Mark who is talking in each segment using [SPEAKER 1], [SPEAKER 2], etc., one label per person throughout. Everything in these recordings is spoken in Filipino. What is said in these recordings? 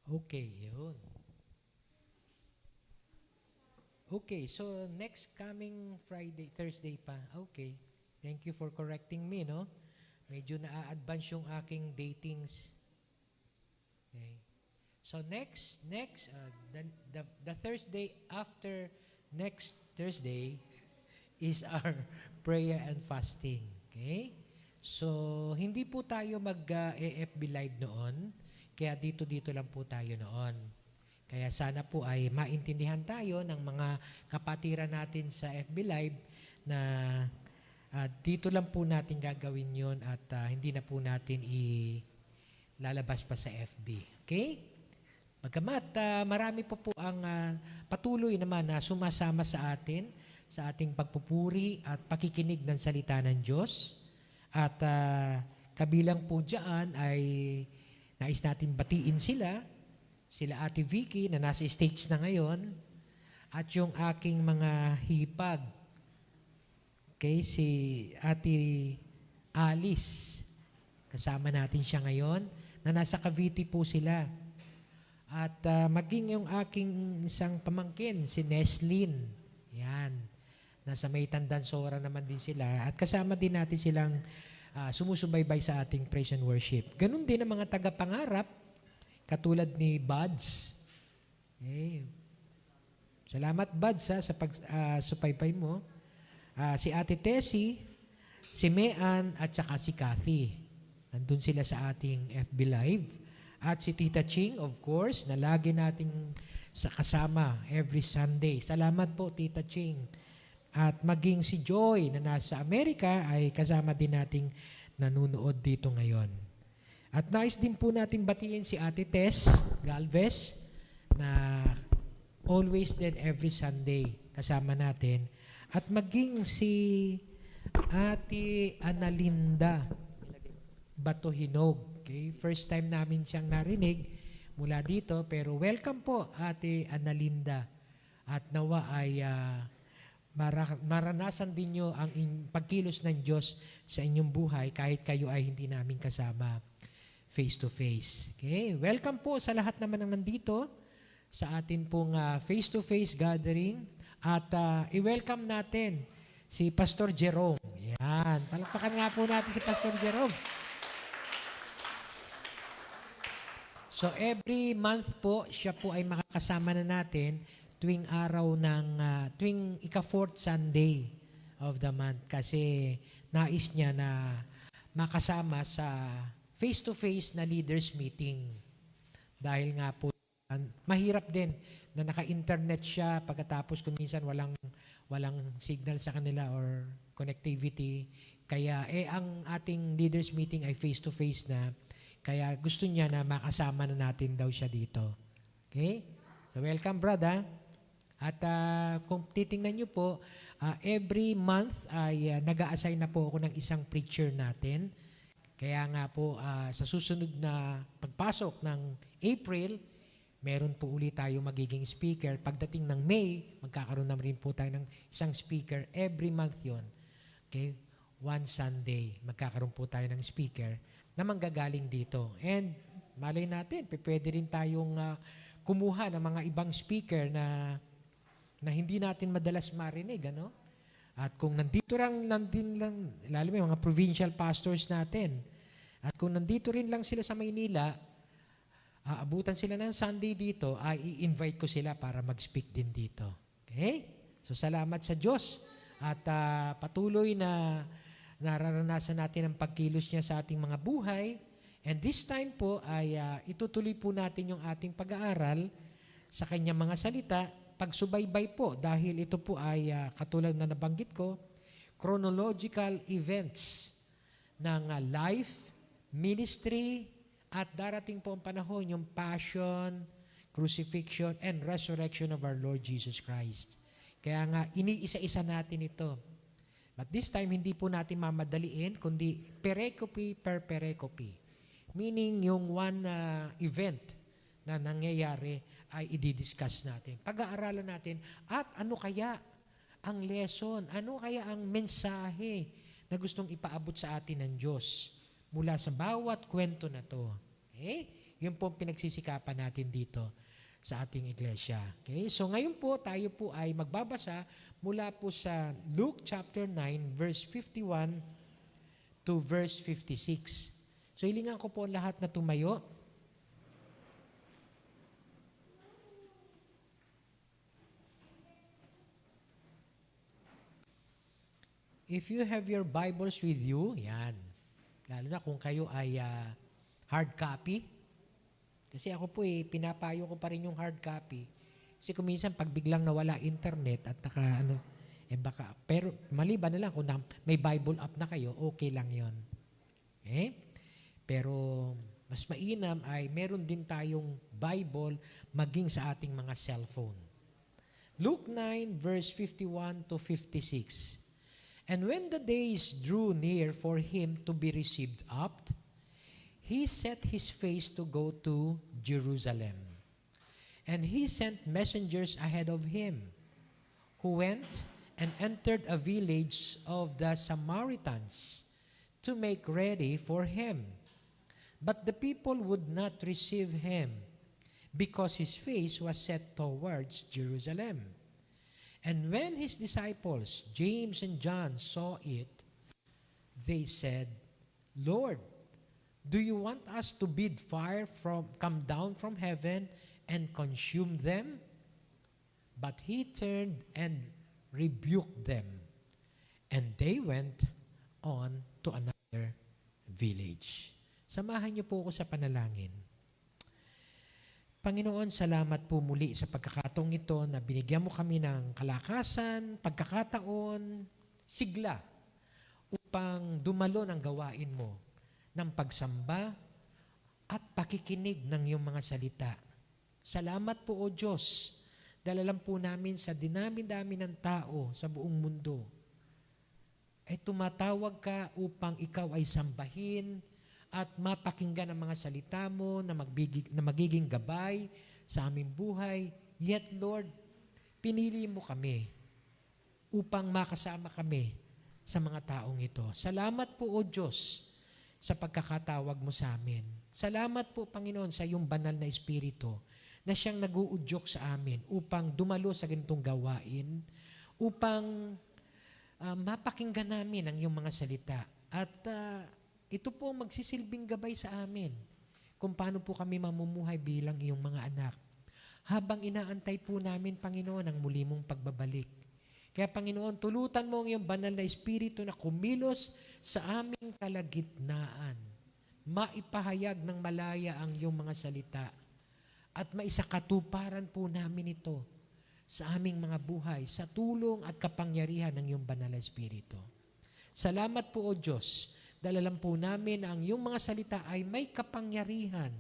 [SPEAKER 1] Okay, yun. Okay, so next coming Friday, Thursday pa. Okay. Thank you for correcting me, no? Medyo na-advance yung aking datings. Okay. So the Thursday after next Thursday is our prayer and fasting. Okay? So, hindi po tayo mag-EFB live noon. Kaya dito lang po tayo noon. Kaya sana po ay maintindihan tayo ng mga kapatiran natin sa FB Live na dito lang po natin gagawin yon at hindi na po natin ilalabas pa sa FB. Okay? Bagamat marami po ang patuloy naman na sumasama sa atin sa ating pagpupuri at pakikinig ng salita ng Diyos. At kabilang po dyan ay nais natin batiin sila Ate Vicky na nasa stage na ngayon, at yung aking mga hipag. Okay, si Ate Alice, kasama natin siya ngayon, na nasa Cavite po sila. At maging yung aking isang pamangkin, si Neslin. Yan. Nasa may Tandansora naman din sila. At kasama din natin silang sumusubaybay sa ating praise and worship. Ganun din ang mga tagapangarap, katulad ni Buds. Okay. Salamat, Buds, sa pagsupaybay mo. Si Ate Tessie, si Mean, at saka si Kathy. Nandun sila sa ating FB Live. At si Tita Ching, of course, na lagi nating kasama every Sunday. Salamat po, Tita Ching. At maging si Joy na nasa Amerika ay kasama din nating nanunood dito ngayon. At nais din po natin batiin si Ate Tess Galvez na always din every Sunday kasama natin. At maging si Ate Analinda Batohinog. Okay? First time namin siyang narinig mula dito, pero welcome po, Ate Analinda. At nawa ay maranasan din nyo ang pagkilos ng Diyos sa inyong buhay kahit kayo ay hindi namin kasama face-to-face. Okay? Welcome po sa lahat naman ng nandito sa atin pong face-to-face gathering. At i-welcome natin si Pastor Jerome. Yan. Palakpakan nga po natin si Pastor Jerome. So every month po, siya po ay makakasama na natin tuwing araw ng, tuwing ika-4th Sunday of the month. Kasi nais niya na makasama sa face-to-face na leaders meeting. Dahil nga po, mahirap din na naka-internet siya pagkatapos kung minsan walang signal sa kanila or connectivity. Kaya ang ating leaders meeting ay face-to-face na. Kaya gusto niya na makasama na natin daw siya dito. Okay? So welcome, brother. At kung titingnan niyo po, every month ay nag-a-assign na po ako ng isang preacher natin. Kaya nga po, sa susunod na pagpasok ng April, meron po ulit tayo magiging speaker. Pagdating ng May, magkakaroon na rin po tayo ng isang speaker. Every month yon. Okay? One Sunday, magkakaroon po tayo ng speaker na manggagaling dito. And malay natin, pwede rin tayong kumuha ng mga ibang speaker na hindi natin madalas marinig. Ano? At kung nandito lang, lalo may mga provincial pastors natin, at kung nandito rin lang sila sa Maynila, aabutan sila ng Sunday dito, i-invite ko sila para mag-speak din dito. Okay? So salamat sa Diyos at patuloy na nararanasan natin ang pagkilos niya sa ating mga buhay. And this time po ay itutuloy po natin yung ating pag-aaral sa kanyang mga salita, pagsubaybay po dahil ito po ay katulad na nabanggit ko, chronological events ng life, ministry, at darating po ang panahon yung passion, crucifixion, and resurrection of our Lord Jesus Christ. Kaya nga, iniisa-isa natin ito. But this time, hindi po natin mamadaliin, kundi pericope per pericope. Meaning, yung one event na nangyayari ay i-discuss natin. Pag-aaralan natin, at ano kaya ang lesson, ano kaya ang mensahe na gustong ipaabot sa atin ng Diyos mula sa bawat kwento na to. Okay? Yun po ang pinagsisikapan natin dito sa ating iglesia. Okay? So ngayon po, tayo po ay magbabasa mula po sa Luke chapter 9, verse 51 to verse 56. So hilingan ko po ang lahat na tumayo. If you have your Bibles with you, yan. Lalo na kung kayo ay hard copy. Kasi ako po pinapayo ko pa rin yung hard copy. Kasi kung minsan pag biglang nawala internet at baka, pero maliban na lang kung may Bible app na kayo, okay lang yon. Okay? Pero mas mainam ay meron din tayong Bible maging sa ating mga cellphone. Luke 9 verse 51 to 56. And when the days drew near for him to be received up, he set his face to go to Jerusalem. And he sent messengers ahead of him, who went and entered a village of the Samaritans to make ready for him. But the people would not receive him, because his face was set towards Jerusalem. And when his disciples, James and John, saw it, they said, Lord, do you want us to bid fire come down from heaven and consume them? But he turned and rebuked them, and they went on to another village. Samahan niyo po ako sa panalangin. Panginoon, salamat po muli sa pagkakataong ito na binigyan mo kami ng kalakasan, pagkakataon, sigla upang dumalo ng gawain mo ng pagsamba at pakikinig ng iyong mga salita. Salamat po, O Diyos, dahil alam po namin sa dinami-dami ng tao sa buong mundo ay tumatawag ka upang ikaw ay sambahin at mapakinggan ang mga salita mo na magiging gabay sa aming buhay. Yet, Lord, pinili mo kami upang makasama kami sa mga taong ito. Salamat po, O Diyos, sa pagkakatawag mo sa amin. Salamat po, Panginoon, sa iyong banal na Espiritu na siyang nag-uudyok sa amin upang dumalo sa ganitong gawain, upang mapakinggan namin ang iyong mga salita. At ito po magsisilbing gabay sa amin kung paano po kami mamumuhay bilang iyong mga anak. Habang inaantay po namin, Panginoon, ang muli mong pagbabalik. Kaya, Panginoon, tulutan mo ang iyong banal na Espiritu na kumilos sa aming kalagitnaan. Maipahayag ng malaya ang iyong mga salita at maisakatuparan po namin ito sa aming mga buhay sa tulong at kapangyarihan ng iyong banal na Espiritu. Salamat po, O Diyos, dahil alam po namin na ang iyong mga salita ay may kapangyarihan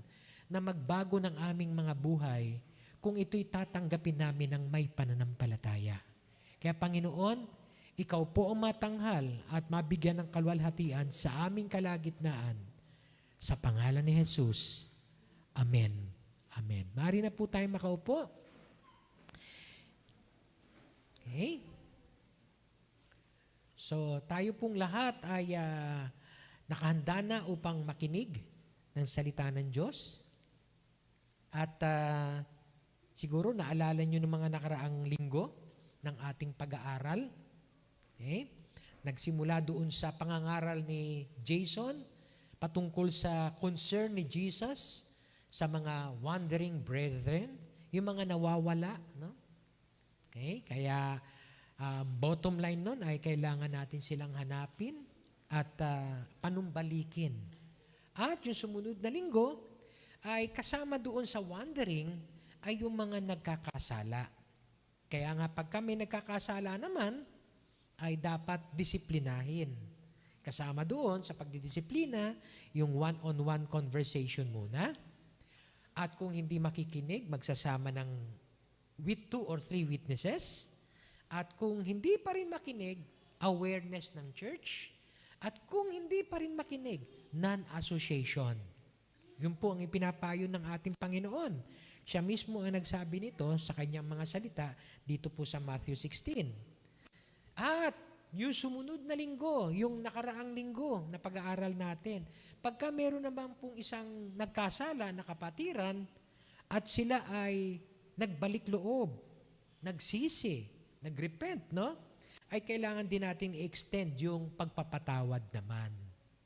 [SPEAKER 1] na magbago ng aming mga buhay kung ito'y tatanggapin namin ng may pananampalataya. Kaya Panginoon, ikaw po ang matanghal at mabigyan ng kaluwalhatian sa aming kalagitnaan. Sa pangalan ni Jesus. Amen. Amen. Maaari na po tayo makaupo. Okay. So, tayo pong lahat ay nakahanda na upang makinig ng salita ng Diyos. At siguro naalala nyo ng mga nakaraang linggo ng ating pag-aaral. Okay? Nagsimula doon sa pangangaral ni Jason patungkol sa concern ni Jesus sa mga wandering brethren, yung mga nawawala. No? Okay? Kaya bottom line nun ay kailangan natin silang hanapin at panumbalikin. At yung sumunod na linggo ay kasama doon sa wandering ay yung mga nagkakasala. Kaya nga pag kami nagkakasala naman, ay dapat disiplinahin. Kasama doon sa pagdidisiplina, yung one-on-one conversation muna. At kung hindi makikinig, magsasama ng with 2 or 3 witnesses. At kung hindi pa rin makinig, awareness ng church. At kung hindi pa rin makinig, non-association. Yun po ang ipinapayo ng ating Panginoon. Siya mismo ang nagsabi nito sa kanyang mga salita dito po sa Matthew 16. At yung sumunod na linggo, yung nakaraang linggo na pag-aaral natin, pagka meron naman pong isang nagkasala na kapatiran at sila ay nagbalik loob, nagsisi, nagrepent, no? Ay kailangan din nating i-extend yung pagpapatawad naman.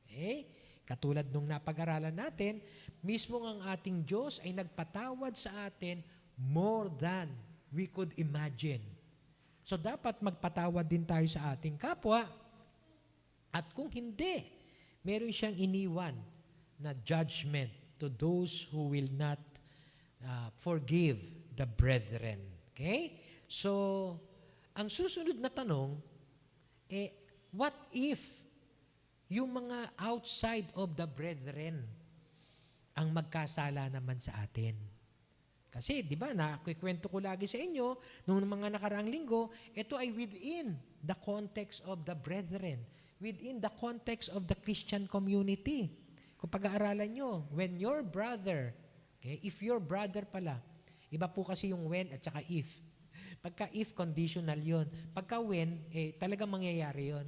[SPEAKER 1] Okay? Katulad nung napag-aralan natin, mismo ang ating Diyos ay nagpatawad sa atin more than we could imagine. So dapat magpatawad din tayo sa ating kapwa. At kung hindi, meron siyang iniwan na judgment to those who will not forgive the brethren. Okay? So, ang susunod na tanong, what if yung mga outside of the brethren ang magkasala naman sa atin? Kasi, di ba, nakikwento ko lagi sa inyo, nung mga nakaraang linggo, ito ay within the context of the brethren, within the context of the Christian community. Kung pag-aaralan nyo, when your brother, okay, if your brother pala, iba po kasi yung when at saka if. Pagka if, conditional yon. Pagka when, talagang mangyayari yon.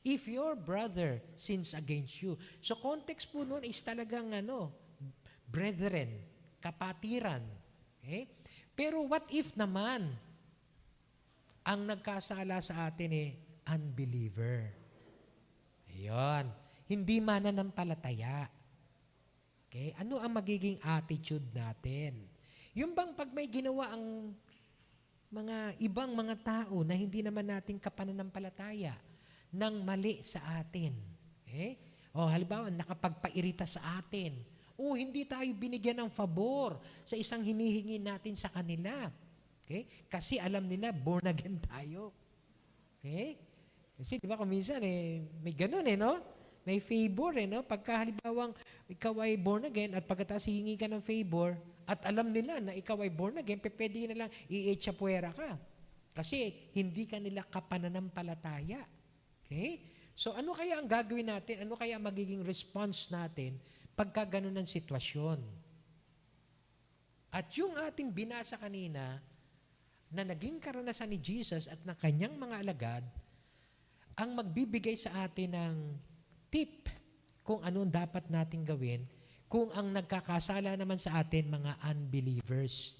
[SPEAKER 1] If your brother sins against you. So, context po nun is talagang brethren, kapatiran. Okay? Pero what if naman, ang nagkasala sa atin unbeliever. Ayun. Hindi mananampalataya. Okay? Ano ang magiging attitude natin? Yung bang pag may ginawa ang mga ibang mga tao na hindi naman natin kapananampalataya ng mali sa atin. Okay? O halimbawa, nakapagpairita sa atin. O hindi tayo binigyan ng favor sa isang hinihingi natin sa kanila. Okay? Kasi alam nila, born again tayo. Okay? Kasi di ba kung minsan may ganun no? May favor no? Pagka halimbawang ikaw ay born again at pagkatapos hihingi ka ng favor, at alam nila na ikaw ay born again, pwede na lang i-echapuera ka. Kasi hindi ka nila kapananampalataya. Okay? So ano kaya ang gagawin natin? Ano kaya magiging response natin pagka ganun ang sitwasyon? At yung ating binasa kanina na naging karanasan ni Jesus at ng kanyang mga alagad, ang magbibigay sa atin ng tip kung anong dapat nating gawin kung ang nagkakasala naman sa atin mga unbelievers,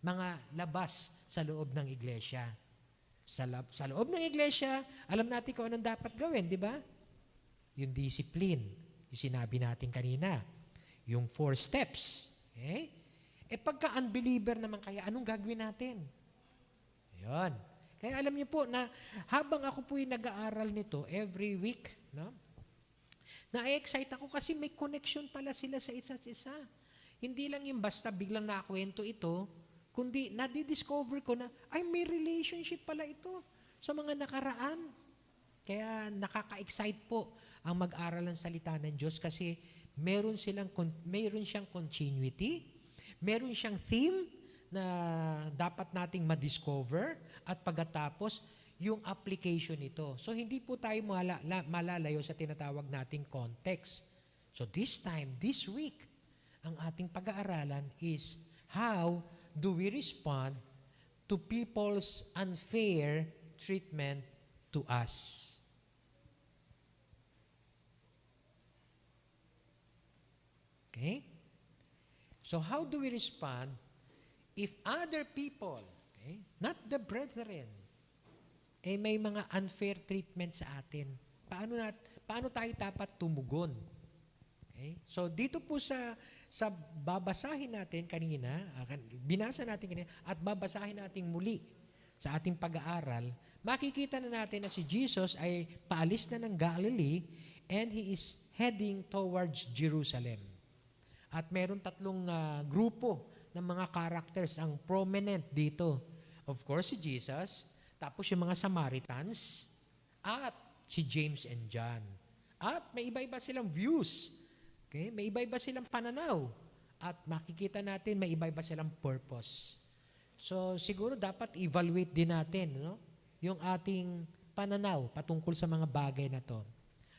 [SPEAKER 1] mga labas sa loob ng iglesia. Sa loob ng iglesia, alam natin kung anong dapat gawin, di ba? Yung discipline, yung sinabi natin kanina. Yung 4 steps. Okay? Pagka unbeliever naman kaya, anong gagawin natin? Ayun. Kaya alam niyo po na habang ako po nag-aaral nito every week, no? Na-excite ako kasi may connection pala sila sa isa't isa. Hindi lang yung basta biglang nakakwento ito, kundi nadidiscover ko na, ay may relationship pala ito sa mga nakaraan. Kaya nakaka-excite po ang mag-aral ng salita ng Diyos kasi meron siyang continuity, meron siyang theme na dapat nating ma-discover at pagkatapos yung application nito. So, hindi po tayo malalayo sa tinatawag nating context. So, this week, ang ating pag-aaralan is how do we respond to people's unfair treatment to us. Okay? So, how do we respond if other people, okay, not the brethren, may mga unfair treatment sa atin? Paano tayo dapat tumugon? Okay? So, dito po sa babasahin natin kanina, binasa natin kanina, at babasahin natin muli sa ating pag-aaral, makikita na natin na si Jesus ay paalis na ng Galilee and He is heading towards Jerusalem. At meron 3 grupo ng mga characters ang prominent dito. Of course, si Jesus, tapos yung mga Samaritans, at si James and John. At may iba-iba silang views. Okay? May iba-iba silang pananaw. At makikita natin may iba-iba silang purpose. So, siguro dapat evaluate din natin yung ating pananaw patungkol sa mga bagay na to.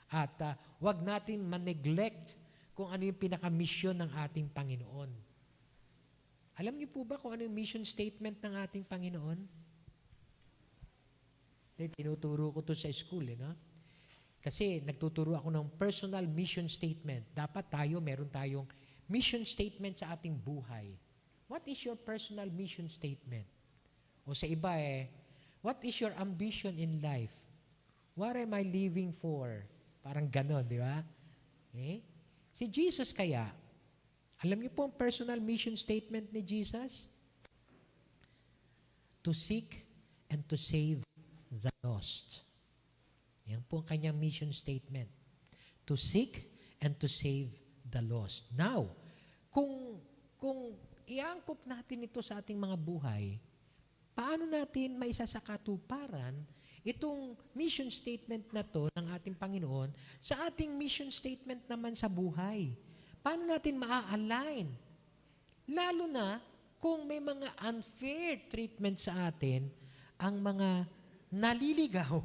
[SPEAKER 1] At wag natin ma-neglect kung ano yung pinaka-mission ng ating Panginoon. Alam niyo po ba kung ano yung mission statement ng ating Panginoon? Tinuturo ko to sa school, no? Kasi nagtuturo ako ng personal mission statement. Dapat meron tayong mission statement sa ating buhay. What is your personal mission statement? O sa iba what is your ambition in life? What am I living for? Parang ganon, di ba? Si Jesus kaya, alam niyo po ang personal mission statement ni Jesus? To seek and to save the lost. Yan po ang kanyang mission statement. To seek and to save the lost. Now, kung iangkop natin ito sa ating mga buhay, paano natin maisasakatuparan itong mission statement na to ng ating Panginoon sa ating mission statement naman sa buhay? Paano natin maa-align? Lalo na kung may mga unfair treatment sa atin, ang mga naliligaw,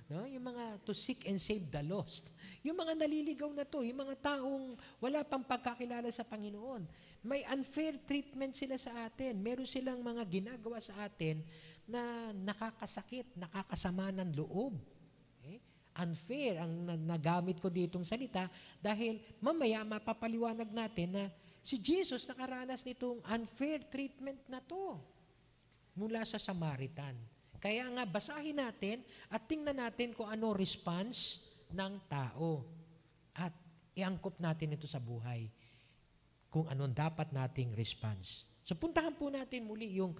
[SPEAKER 1] no? Yung mga to seek and save the lost. Yung mga naliligaw na to, yung mga taong wala pang pagkakilala sa Panginoon, may unfair treatment sila sa atin. Meron silang mga ginagawa sa atin na nakakasakit, nakakasama ng loob. Unfair ang nagamit ko ditong salita dahil mamaya mapapaliwanag natin na si Jesus nakaranas nitong unfair treatment na to mula sa Samaritan. Kaya nga basahin natin at tingnan natin kung ano response ng tao at iangkop natin ito sa buhay kung anong dapat nating response. So puntahan po natin muli yung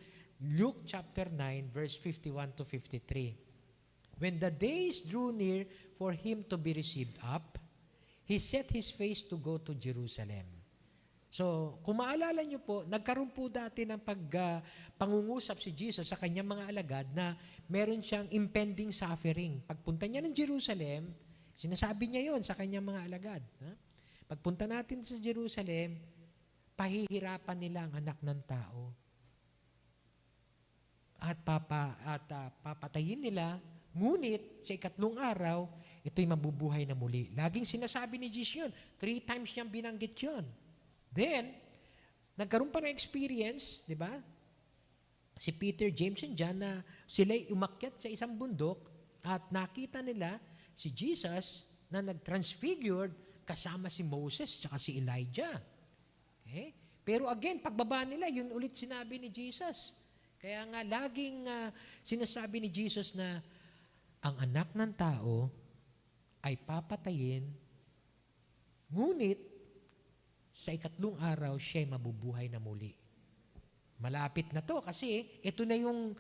[SPEAKER 1] Luke chapter 9 verse 51 to 53. When the days drew near for him to be received up, he set his face to go to Jerusalem. So, kung maalala nyo po, nagkaroon po dati ng pangungusap si Jesus sa kanyang mga alagad na meron siyang impending suffering. Pagpunta niya ng Jerusalem, sinasabi niya yon sa kanyang mga alagad. Pagpunta natin sa Jerusalem, pahihirapan nila ang anak ng tao. At papatayin nila. Ngunit, sa ikatlong araw, ito'y mabubuhay na muli. Laging sinasabi ni Jesus yun. 3 times niyang binanggit yun. Then, nagkaroon pa ng experience, di ba? Si Peter, James, and John na sila'y umakyat sa isang bundok at nakita nila si Jesus na nag-transfigured kasama si Moses at si Elijah. Okay? Pero again, pagbaba nila, yun ulit sinabi ni Jesus. Kaya nga, laging sinasabi ni Jesus na ang anak ng tao ay papatayin, ngunit sa ikatlong araw, siya'y mabubuhay na muli. Malapit na to kasi ito na yung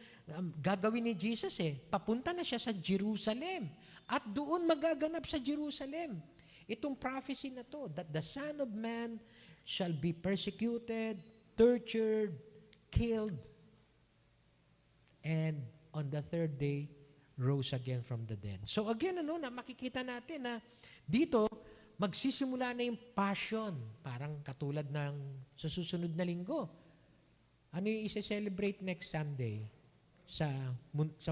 [SPEAKER 1] gagawin ni Jesus Papunta na siya sa Jerusalem. At doon magaganap sa Jerusalem. Itong prophecy na to, that the Son of Man shall be persecuted, tortured, killed, and on the third day, rose again from the dead. So again, na makikita natin na dito, magsisimula na yung passion. Parang katulad ng sa susunod na linggo. Ano yung isa-celebrate next Sunday sa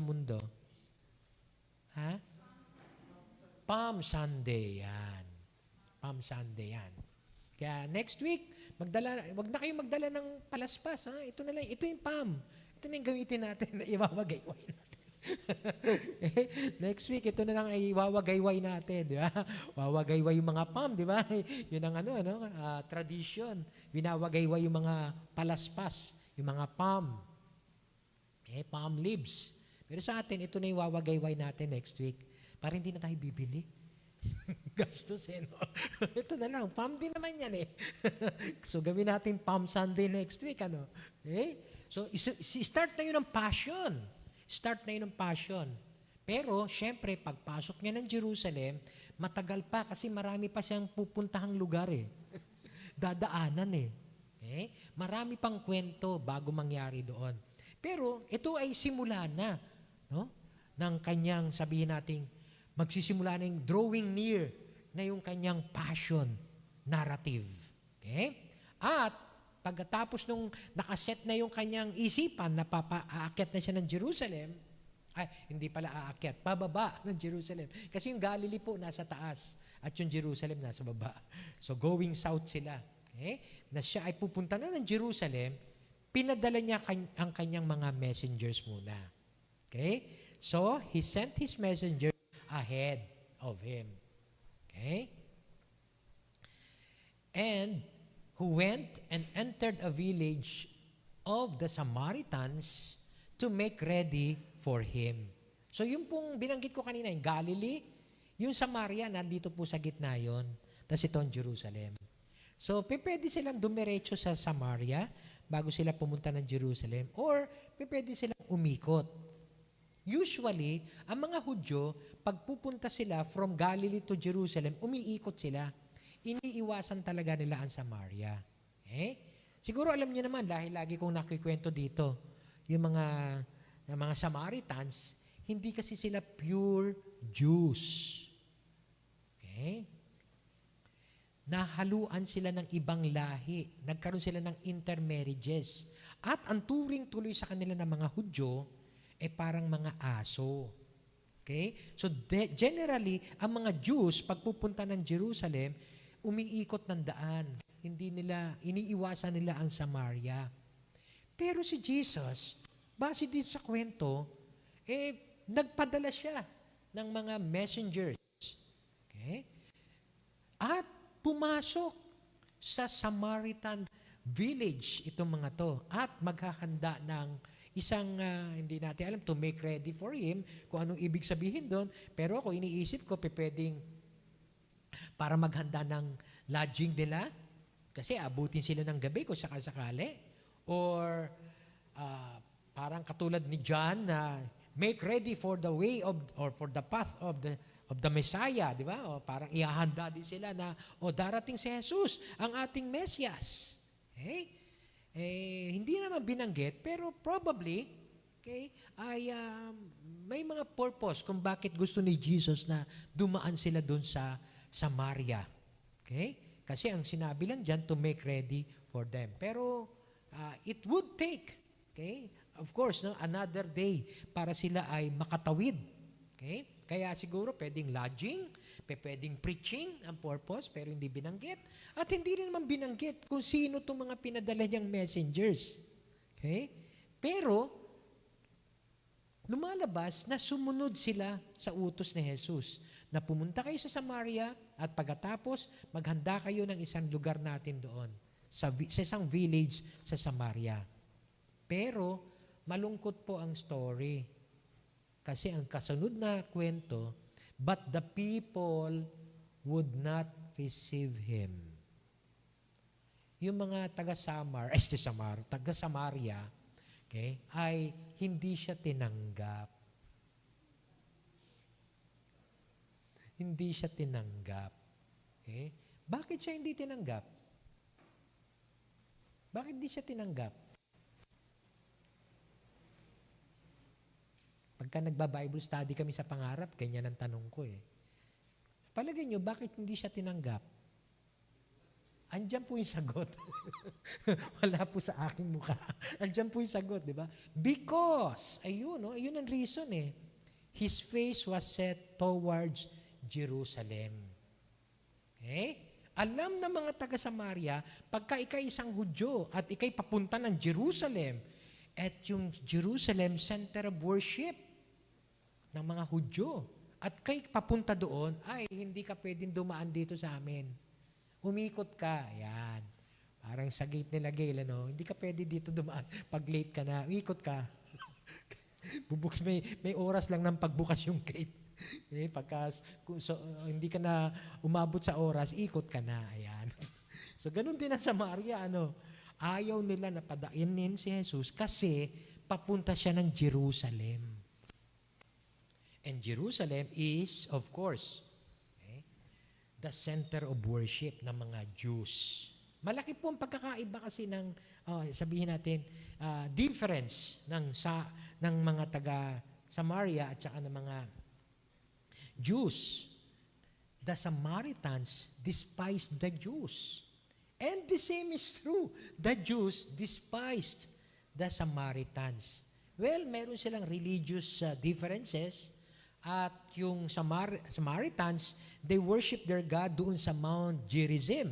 [SPEAKER 1] mundo? Ha? Palm Sunday, yan. Palm Sunday, yan. Kaya next week, wag na kayong magdala ng palaspas. Ito na lang, ito yung palm. Ito na yung gamitin natin na iwawagayway natin. Next week, ito na lang ay iwawagayway natin, di ba? Wawagayway yung mga palm, di ba? Yun ang tradition. Winawagayway yung mga palaspas, yung mga palm. Palm leaves. Pero sa atin, ito na yung wawagayway natin next week. Para hindi na tayo bibili. Gastos no? Ito na lang, palm din naman yan So gawin natin Palm Sunday next week, So start na yun ng passion. Start na yun ng passion. Pero, syempre, pagpasok niya ng Jerusalem, matagal pa kasi marami pa siyang pupuntahang lugar Dadaanan Marami pang kwento bago mangyari doon. Pero, ito ay simula na, ng kanyang, sabihin nating, magsisimula na yung drawing near na yung kanyang passion narrative. Okay? At, pagkatapos nung nakaset na yung kanyang isipan na aakyat na siya ng Jerusalem, hindi pala aakyat, pababa ng Jerusalem. Kasi yung Galilee po nasa taas at yung Jerusalem nasa baba. So going south sila. Okay? Na siya ay pupunta na ng Jerusalem, pinadala niya ang kanyang mga messengers muna. Okay? So, he sent his messenger ahead of him. Okay? And who went and entered a village of the Samaritans to make ready for him. So yung pong binanggit ko kanina, yung Galilee, yung Samaria, nandito po sa gitna yon. Tapos ito ang Jerusalem. So, pwede silang dumiretso sa Samaria bago sila pumunta ng Jerusalem, or pwede silang umikot. Usually, ang mga Hudyo, pag pupunta sila from Galilee to Jerusalem, umiikot sila. Iniiwasan talaga nila ang Samaria. Okay? Siguro alam niyo naman, dahil lagi kong nakikwento dito, yung mga Samaritans, hindi kasi sila pure Jews. Okay? Nahaluan sila ng ibang lahi. Nagkaroon sila ng intermarriages. At ang turing tuloy sa kanila ng mga Hudyo, parang mga aso. Okay? So generally, ang mga Jews, pagpupunta ng Jerusalem, umiikot ng daan. Iniiwasan nila ang Samaria. Pero si Jesus, base din sa kwento, nagpadala siya ng mga messengers. Okay? At pumasok sa Samaritan village itong mga to at maghahanda ng isang, hindi natin alam, to make ready for him, kung anong ibig sabihin doon. Pero ako, iniisip ko, pwedeng para maghanda ng lodging nila, kasi abutin sila ng gabi kung sakasakali. Or parang katulad ni John na make ready for the way of, or for the path of the Messiah, di ba? O parang ihahanda din sila na, darating si Jesus, ang ating Mesias. Okay? Hindi naman binanggit, pero probably, okay, may mga purpose kung bakit gusto ni Jesus na dumaan sila doon sa Samaria. Okay? Kasi ang sinabi lang dyan, to make ready for them. Pero it would take, okay, of course, no, another day para sila ay makatawid. Okay? Kaya siguro pwedeng lodging, pwedeng preaching ang purpose, pero hindi binanggit. At hindi rin naman binanggit kung sino itong mga pinadala niyang messengers. Okay? Pero, lumalabas na sumunod sila sa utos ni Jesus na pumunta kayo sa Samaria at pagkatapos maghanda kayo ng isang lugar natin doon sa isang village sa Samaria. Pero malungkot po ang story kasi ang kasunod na kwento, but the people would not receive him. Yung mga taga-Samaria, okay, ay hindi siya tinanggap. Hindi siya tinanggap. Okay? Bakit siya hindi tinanggap? Bakit hindi siya tinanggap? Pagka nagba-Bible study kami sa pangarap, ganyan ang tanong ko Palagay nyo, bakit hindi siya tinanggap? Andiyan po yung sagot. Wala po sa aking mukha. Andiyan po yung sagot, di ba? Because, ayun ang reason His face was set towards Jerusalem. Okay? Alam ng mga taga-Samaria, pagka ikay isang Hudyo at ikay papunta ng Jerusalem, at yung Jerusalem, center of worship ng mga Hudyo, at kay papunta doon, ay hindi ka pwedeng dumaan dito sa amin. Umikot ka. Yan. Parang sa gate nila, Gail, hindi ka pwede dito dumaan. Pag late ka na, ikot ka. May oras lang ng pagbukas yung gate. Pagka hindi ka na umabot sa oras, ikot ka na. Ayan. So, ganun din ang Samaria. Ayaw nila na padainin si Jesus kasi papunta siya ng Jerusalem. And Jerusalem is, of course, the center of worship ng mga Jews. Malaki po ang pagkakaiba kasi ng, sabihin natin, difference ng mga taga-Samaria at saka ng mga Jews. The Samaritans despised the Jews. And the same is true. The Jews despised the Samaritans. Well, meron silang religious differences. At yung Samaritans, they worship their God doon sa Mount Gerizim.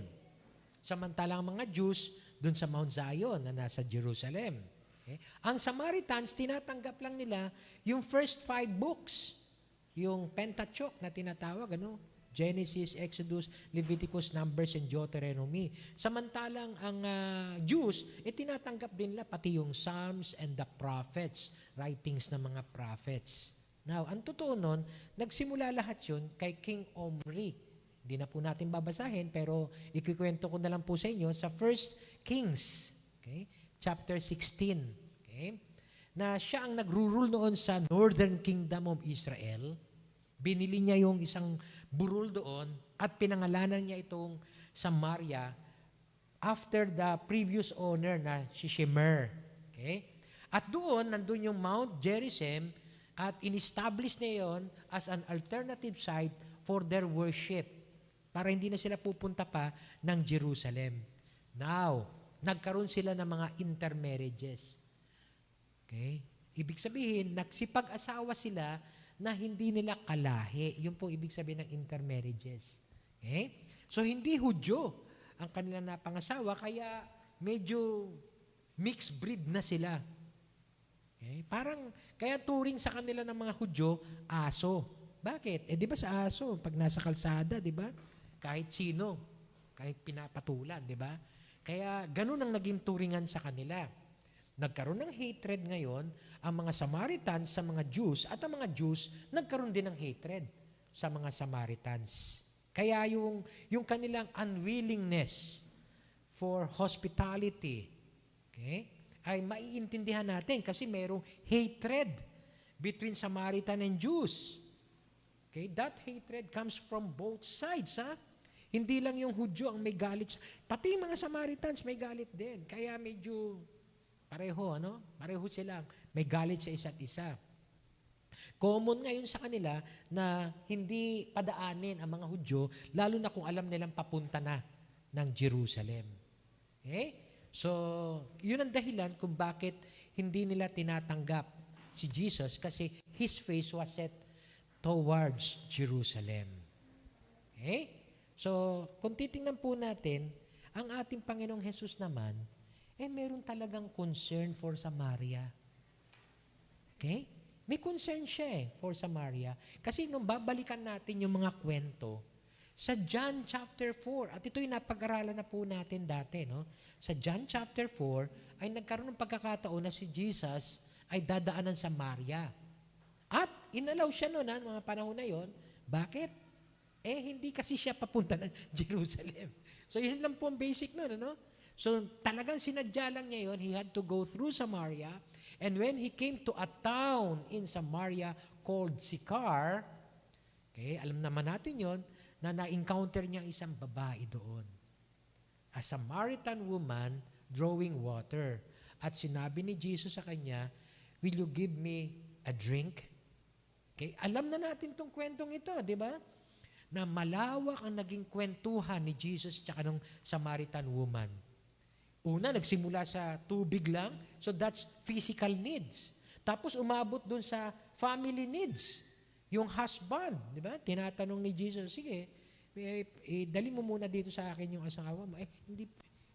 [SPEAKER 1] Samantalang mga Jews, doon sa Mount Zion na nasa Jerusalem. Okay? Ang Samaritans, tinatanggap lang nila yung first 5 books. Yung Pentateuch na tinatawag, Genesis, Exodus, Leviticus, Numbers, and Deuteronomy. Samantalang ang Jews, tinatanggap din nila pati yung Psalms and the Prophets, writings ng mga prophets. Now, ang totoo nun, nagsimula lahat yun kay King Omri. Hindi na po natin babasahin, pero ikikwento ko na lang po sa inyo sa 1 Kings, okay? Chapter 16. Okay? Na siya ang nag-rule noon sa Northern Kingdom of Israel. Binili niya yung isang burol doon at pinangalanan niya itong Samaria after the previous owner na si Shemer. Okay? At doon, nandun yung Mount Gerizim at in-establish niya yon as an alternative site for their worship para hindi na sila pupunta pa ng Jerusalem. Now, nagkaroon sila ng mga intermarriages. Okay? Ibig sabihin, nagsipag-asawa sila na hindi nila kalahi. Yun po ibig sabihin ng intermarriages. Okay? So, hindi Hudyo ang kanilang napangasawa, kaya medyo mixed breed na sila. Okay? Parang, kaya turing sa kanila ng mga Hudyo, aso. Bakit? Di ba sa aso, pag nasa kalsada, di ba? Kahit sino, kahit pinapatulan, di ba? Kaya ganun ang naging turingan sa kanila. Nagkaroon ng hatred ngayon ang mga Samaritans sa mga Jews at ang mga Jews nagkaroon din ng hatred sa mga Samaritans. Kaya yung kanilang unwillingness for hospitality, okay, ay maiintindihan natin kasi mayroong hatred between Samaritan and Jews. Okay, that hatred comes from both sides, ha? Hindi lang yung Hudyo ang may galit. Pati mga Samaritans may galit din. Kaya medyo pareho, Pareho silang may galit sa isa't isa. Common ngayon sa kanila na hindi padaanin ang mga Hudyo, lalo na kung alam nilang papunta na ng Jerusalem. Okay? So, yun ang dahilan kung bakit hindi nila tinatanggap si Jesus kasi His face was set towards Jerusalem. Okay? So, kung titingnan po natin, ang ating Panginoong Jesus naman, meron talagang concern for Samaria. Okay? May concern siya for Samaria. Kasi nung babalikan natin yung mga kwento, sa John chapter 4, at ito'y napag-aralan na po natin dati, Sa John chapter 4, ay nagkaroon ng pagkakataon na si Jesus ay dadaanan sa Samaria. At inalaw siya noon, mga panahon na yon. Bakit? Hindi kasi siya papunta ng Jerusalem. So, yun lang po ang basic nun, So, talagang sinadya lang niya yun. He had to go through Samaria. And when he came to a town in Samaria called Sychar, okay, alam naman natin yon na na-encounter niya isang babae doon. A Samaritan woman drawing water. At sinabi ni Jesus sa kanya, "Will you give me a drink?" Okay, alam na natin tong kwentong ito, di ba? Na malawak ang naging kwentuhan ni Jesus at ng Samaritan woman. Una, nagsimula sa tubig lang. So that's physical needs. Tapos umabot dun sa family needs. Yung husband, di ba? Tinatanong ni Jesus, sige, dali mo muna dito sa akin yung asawa mo.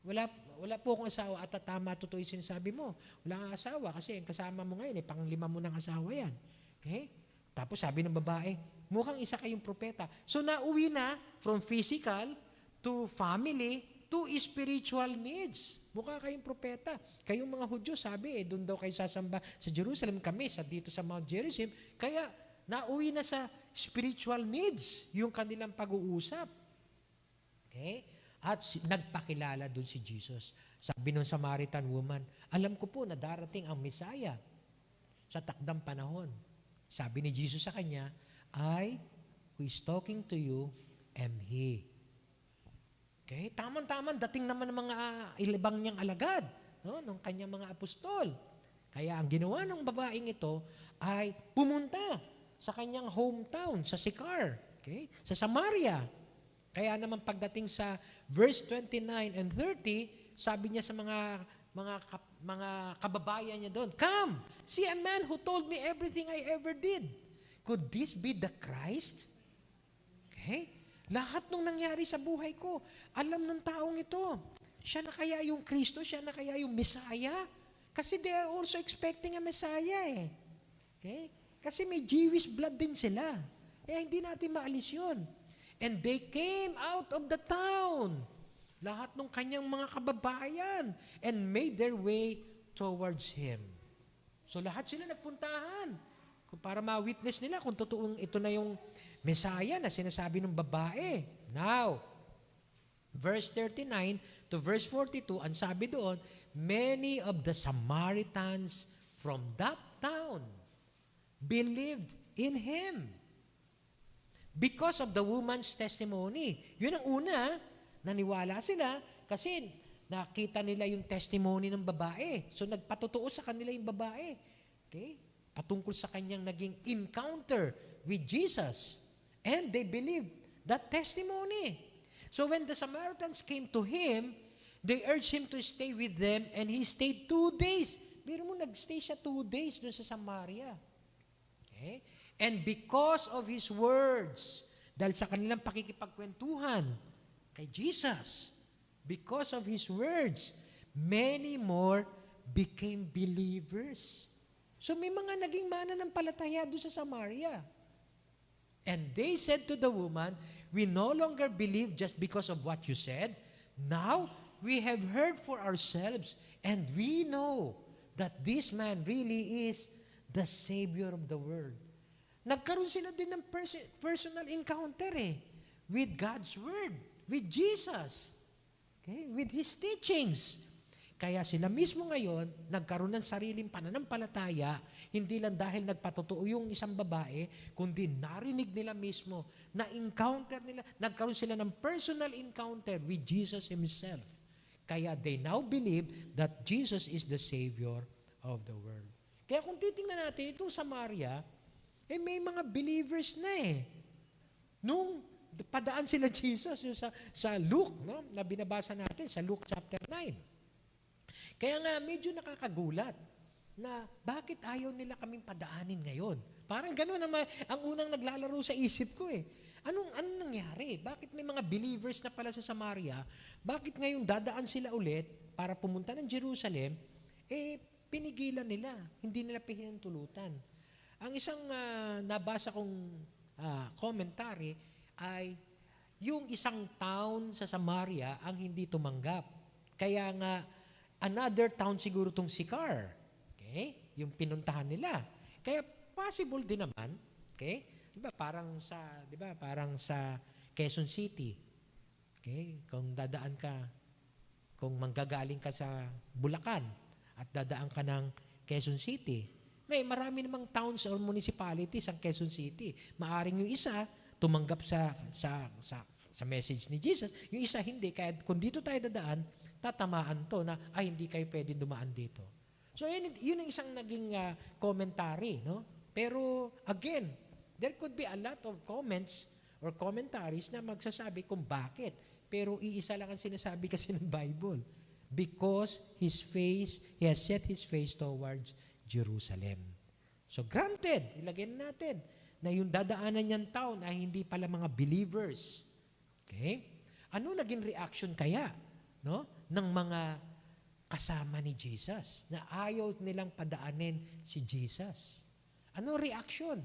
[SPEAKER 1] Wala po akong asawa at tama totoo yung sinasabi mo. Wala kang asawa kasi ang kasama mo ngayon, pang-5 mo ng asawa yan. Okay? Tapos sabi ng babae, mukhang isa kayong propeta. So nauwi na from physical to family to spiritual needs. Mukha kayong propeta. Kayong mga Hudyo, sabi, doon daw kayo sasamba sa Jerusalem, kami dito sa Mount Gerizim. Kaya, nauwi na sa spiritual needs yung kanilang pag-uusap. Okay? At nagpakilala doon si Jesus. Sabi ng Samaritan woman, alam ko po na darating ang Messiah sa takdang panahon. Sabi ni Jesus sa kanya, I, who is talking to you, am He. Okay, tamang-tamang dating naman ng mga ilibang niyang alagad, ng kanyang mga apostol. Kaya ang ginawa ng babaeng ito ay pumunta sa kanyang hometown, sa Sychar, okay, sa Samaria. Kaya naman pagdating sa verse 29 and 30, sabi niya sa mga kababayan niya doon, "Come, see a man who told me everything I ever did. Could this be the Christ?" Okay? Lahat nung nangyari sa buhay ko, alam ng taong ito. Siya na kaya yung Kristo? Siya na kaya yung Messiah? Kasi they are also expecting a Messiah eh. Okay? Kasi may Jewish blood din sila. Eh, hindi natin maalis yun. And they came out of the town. Lahat ng kanyang mga kababayan and made their way towards Him. So lahat sila nagpuntahan para ma-witness nila kung totoong ito na yung Messiah na sinasabi ng babae. Now, verse 39 to verse 42, ang sabi doon, many of the Samaritans from that town believed in Him because of the woman's testimony. Yun ang una, naniwala sila kasi nakita nila yung testimony ng babae. So nagpatotoo sa kanila yung babae. Okay? Patungkol sa kanyang naging encounter with Jesus. And they believed that testimony. So when the Samaritans came to Him, they urged Him to stay with them and He stayed 2 days. Biro mo, nagstay siya 2 days doon sa Samaria. Okay? And because of His words, dahil sa kanilang pakikipagkwentuhan kay Jesus, because of His words, many more became believers. So may mga naging mananampalataya doon sa Samaria. And they said to the woman, we no longer believe just because of what you said. Now, we have heard for ourselves and we know that this man really is the Savior of the world. Nagkaroon sila din ng personal encounter with God's Word, with Jesus, okay, with His teachings. Kaya sila mismo ngayon, nagkaroon ng sariling pananampalataya, hindi lang dahil nagpatotoo yung isang babae, kundi narinig nila mismo, na-encounter nila, nagkaroon sila ng personal encounter with Jesus Himself. Kaya they now believe that Jesus is the Savior of the world. Kaya kung titingnan natin, itong Samaria, may mga believers na Nung padaan sila Jesus yung sa Luke, no, na binabasa natin, sa Luke chapter 9. Kaya nga, medyo nakakagulat na bakit ayaw nila kaming padaanin ngayon. Parang gano'n ang unang naglalaro sa isip ko Anong nangyari? Bakit may mga believers na pala sa Samaria? Bakit ngayon dadaan sila ulit para pumunta ng Jerusalem? Pinigilan nila. Hindi nila pinahintulutan. Ang isang nabasa kong commentary ay yung isang town sa Samaria ang hindi tumanggap. Kaya nga, another town siguro tong Sychar. Okay? Yung pinuntahan nila. Kaya possible din naman, okay? 'Di ba parang sa Quezon City. Okay? Kung dadaan ka, kung manggagaling ka sa Bulacan at dadaan ka ng Quezon City, may marami namang towns or municipalities ang Quezon City. Maaring yung isa tumanggap sa message ni Jesus, yung isa hindi. Kaya kung dito tayo dadaan, tatamaan to na, hindi kayo pwedeng dumaan dito. So, yun ang isang naging commentary, no? Pero, again, there could be a lot of comments or commentaries na magsasabi kung bakit. Pero, iisa lang ang sinasabi kasi ng Bible. Because He has set His face towards Jerusalem. So, granted, ilagay na natin na yung dadaanan niyang town ay hindi pala mga believers. Okay? Ano naging reaction kaya? No? Ng mga kasama ni Jesus na ayaw nilang padaanin si Jesus. Ano reaction?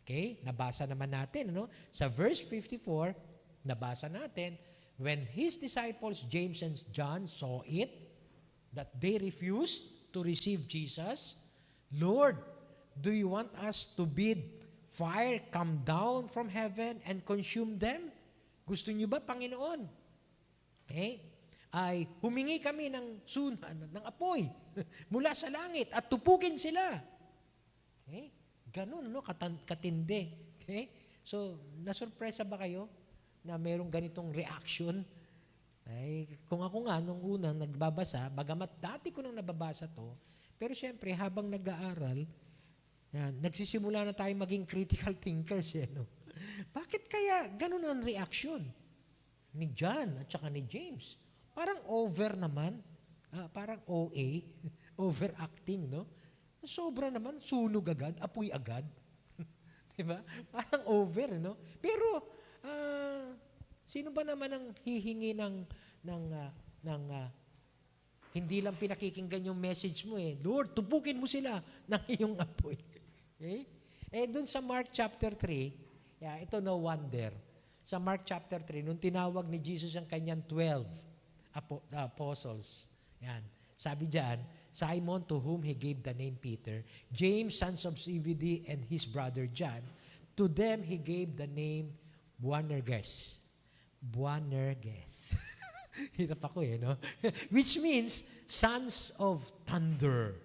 [SPEAKER 1] Okay, nabasa naman natin, sa verse 54, nabasa natin, when His disciples, James and John, saw it, that they refused to receive Jesus, Lord, do you want us to bid fire come down from heaven and consume them? Gusto niyo ba, Panginoon? Ay humingi kami ng apoy mula sa langit at tupukin sila. Okay? Ganun, katindi. Okay? So, nasurpresa ba kayo na mayroong ganitong reaction? Kung ako nga, nung unang nagbabasa, bagamat dati ko nang nababasa to, pero syempre, habang nag-aaral, nagsisimula na tayo maging critical thinkers. Bakit kaya ganun ang reaction ni John at saka ni James? Parang over naman. Parang OA. Overacting, no? Sobra naman, sunog agad, apoy agad. Diba? Parang over, no? Pero, sino ba naman ang hihingi ng Hindi lang pinakikinggan yung message mo eh. Lord, tubukin mo sila ng iyong apoy. Okay? Doon sa Mark chapter 3, ito no wonder. Sa Mark chapter 3, nung tinawag ni Jesus ang kanyang 12 apostles, sabi diyan, Simon to whom he gave the name Peter, James, sons of Zebedee, and his brother John, to them he gave the name Boanerges. Boanerges. Hirap ako no? Which means, sons of thunder.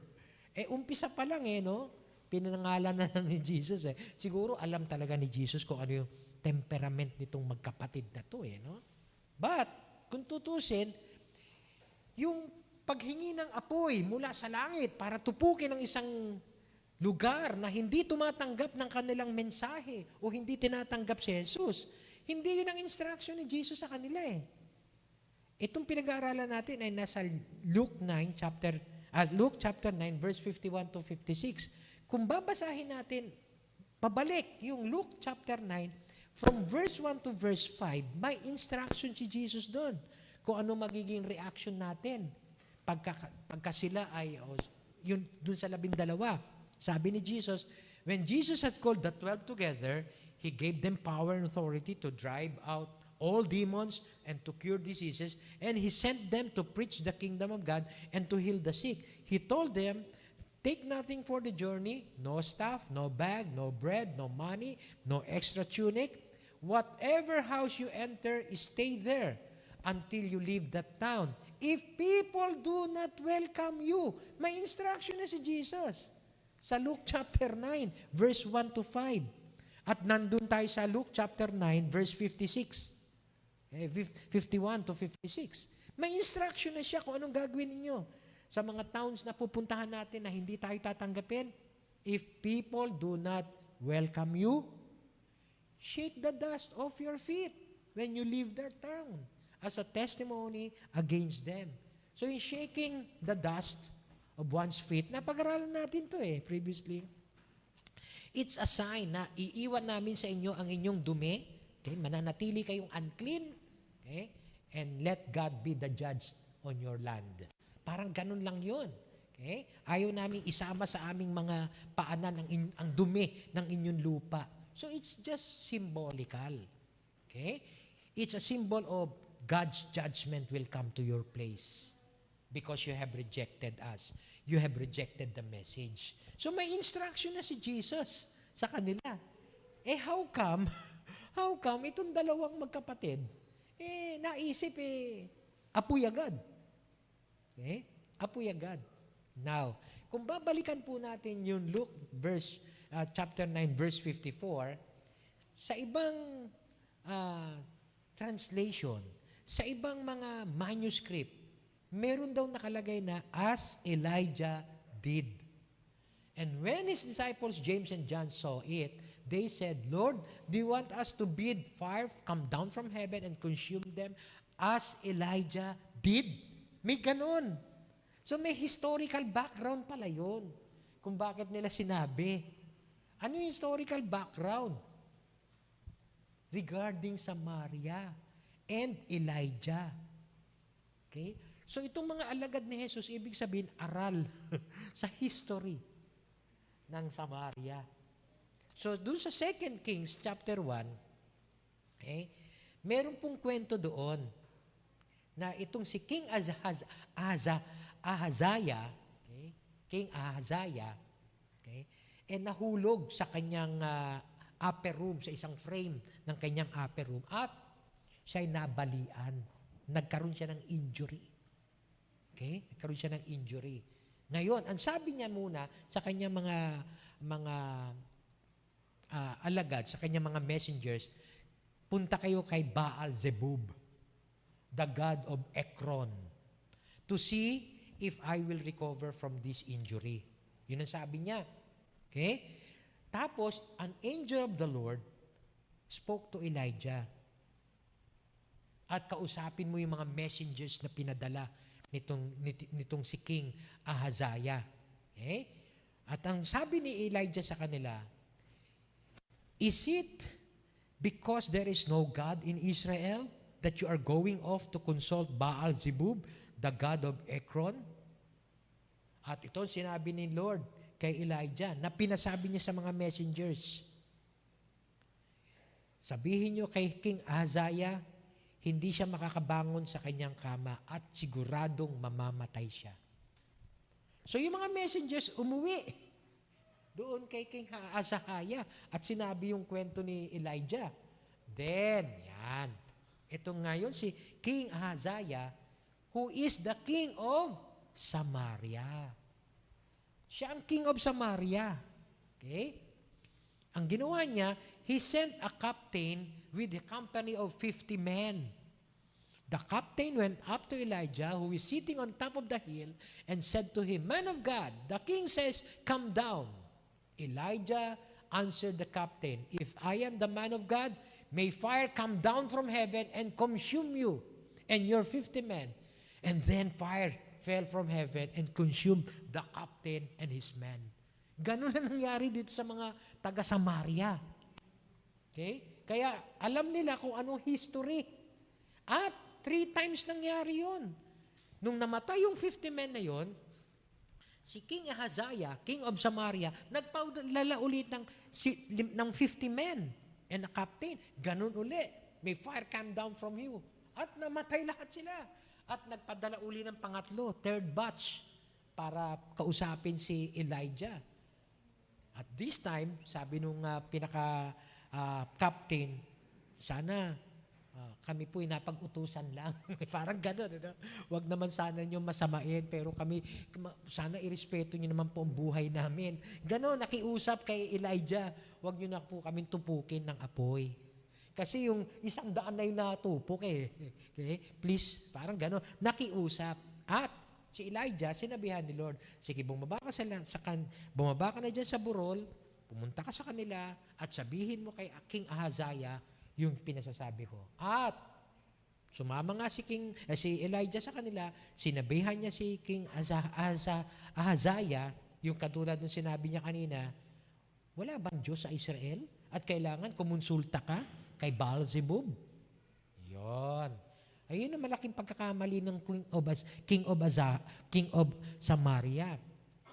[SPEAKER 1] Umpisa pa lang no? Pinangalan na ni Jesus Siguro alam talaga ni Jesus kung ano yung temperament nitong magkapatid na to no? But, kung tutusin, yung paghingi ng apoy mula sa langit para tupukin ang isang lugar na hindi tumatanggap ng kanilang mensahe o hindi tinatanggap si Jesus, hindi yun ang instruction ni Jesus sa kanila Itong pinag-aaralan natin ay nasa Luke chapter 9, verse 51 to 56. Kung babasahin natin, pabalik yung Luke chapter 9, from verse 1 to verse 5, may instruction si Jesus doon kung ano magiging reaction natin pagka sila ay, yun doon sa 12. Sabi ni Jesus, when Jesus had called the 12 together, He gave them power and authority to drive out all demons and to cure diseases, and He sent them to preach the kingdom of God and to heal the sick. He told them, take nothing for the journey, no staff, no bag, no bread, no money, no extra tunic. Whatever house you enter, stay there until you leave that town. If people do not welcome you, may instruction na si Jesus sa Luke chapter 9, verse 1 to 5. At nandun tayo sa Luke chapter 9, verse 56. 51 to 56. May instruction na siya kung anong gagawin ninyo sa mga towns na pupuntahan natin na hindi tayo tatanggapin. If people do not welcome you, shake the dust off your feet when you leave their town as a testimony against them. So in shaking the dust of one's feet, napag-aralan natin to previously. It's a sign na iiwan namin sa inyo ang inyong dumi, mananatili kayong unclean, and let God be the judge on your land. Parang ganun lang yun. Ayaw namin isama sa aming mga paanan ang dumi ng inyong lupa. So it's just symbolical. It's a symbol of God's judgment will come to your place because you have rejected us. You have rejected the message. So may instruction na si Jesus sa kanila. How come itong dalawang magkapatid, naisip apoy agad. Apoy agad. Now, kung babalikan po natin yung Luke chapter 9, verse 54, sa ibang translation, sa ibang mga manuscript, meron daw nakalagay na, as Elijah did. And when his disciples, James and John, saw it, they said, Lord, do you want us to bid fire come down from heaven and consume them as Elijah did? May ganon. So may historical background pala yun kung bakit nila sinabi. Ano yung historical background? Regarding Samaria and Elijah. So itong mga alagad ni Jesus, ibig sabihin, aral sa history ng Samaria. So, dun sa 2 Kings chapter 1, meron pong kwento doon na itong si King Ahaziah, King Ahaziah, nahulog sa kanyang upper room, sa isang frame ng kanyang upper room, at siya'y nabalian. Nagkaroon siya ng injury. Nagkaroon siya ng injury. Ngayon, ang sabi niya muna sa kanyang mga alagad, sa kanyang mga messengers, punta kayo kay Baal Zebub, the god of Ekron, to see if I will recover from this injury. Yun ang sabi niya. Tapos, an angel of the Lord spoke to Elijah. At kausapin mo yung mga messengers na pinadala nitong si King Ahaziah. At ang sabi ni Elijah sa kanila, is it because there is no God in Israel that you are going off to consult Baal Zebub, the God of Ekron? At ito sinabi ni Lord kay Elijah na pinasabi niya sa mga messengers. Sabihin niyo kay King Ahaziah, hindi siya makakabangon sa kanyang kama at siguradong mamamatay siya. So yung mga messengers umuwi doon kay King Ahaziah at sinabi yung kwento ni Elijah. Then, yan. Ito ngayon si King Ahaziah, who is the king of Samaria. Siya ang king of Samaria. Okay? Ang ginawa niya, he sent a captain with a company of 50 men. The captain went up to Elijah, who is sitting on top of the hill, and said to him, "Man of God, the king says, come down." Elijah answered the captain, "If I am the man of God, may fire come down from heaven and consume you and your 50 men." And then fire fell from heaven and consumed the captain and his men. Ganun na nangyari dito sa mga taga-Samaria. Okay? Kaya alam nila kung anong history. At 3 times nangyari yun. Nung namatay yung 50 men na yun, si King Ahaziah, king of Samaria, nagpalala ulit ng 50 men and a captain. Ganun uli. May fire come down from you. At namatay lahat sila. At nagpadala uli ng pangatlo, 3rd batch, para kausapin si Elijah. At this time, sabi nung pinaka-captain, sana kami po'y napag-utusan lang. Parang gano'n. Ano? Huwag naman sana nyo masamain, pero kami, sana irespeto nyo naman po ang buhay namin. Gano'n, nakiusap kay Elijah, huwag nyo na po kami tupukin ng apoy. Kasi yung 100 na yung natupok eh. Okay? Please, parang gano'n. Nakiusap. At si Elijah, sinabihan ni Lord, sige, bumaba ka na dyan sa burol, pumunta ka sa kanila, at sabihin mo kay King Ahaziah yung pinasasabi ko. At sumama nga si Elijah sa kanila, sinabihan niya si King Ahaziah, yung katulad ng sinabi niya kanina, wala bang Diyos sa Israel? At kailangan kumonsulta ka kay Baal-zebub? Yon. Ayun ang malaking pagkakamali ng King of Samaria.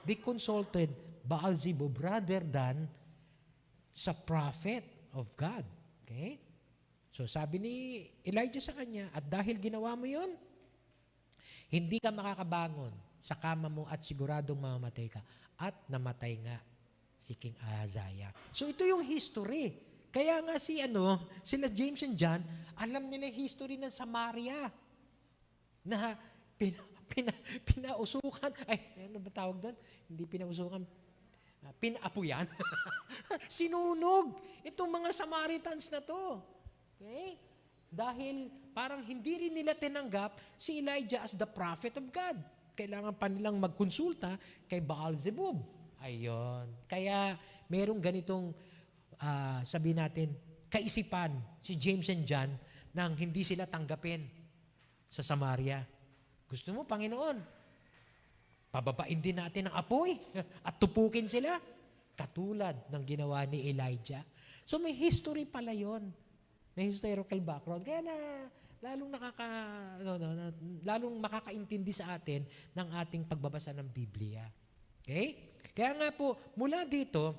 [SPEAKER 1] They consulted Baal-zebub rather than sa prophet of God. Okay? So sabi ni Elijah sa kanya, at dahil ginawa mo yon, hindi ka makakabangon sa kama mo at siguradong mamamatay ka. At namatay nga si King Ahaziah. So ito yung history. Kaya nga sila James and John, alam nila yung history ng Samaria na pinausukan. Ay, ano ba tawag doon? Hindi pinausukan. Pinaapuyan. Sinunog. Itong mga Samaritans na to. Okay? Dahil parang hindi rin nila tinanggap si Elijah as the prophet of God. Kailangan pa nilang magkonsulta kay Baal-zebub. Ayun. Kaya merong ganitong sabihin natin, kaisipan si James and John nang hindi sila tanggapin sa Samaria. Gusto mo, Panginoon, pababain din natin ang apoy at tupukin sila katulad ng ginawa ni Elijah. So may history pala yon. May historical background. Kaya lalong makakaintindi sa atin ng ating pagbabasa ng Biblia. Okay? Kaya nga po, mula dito,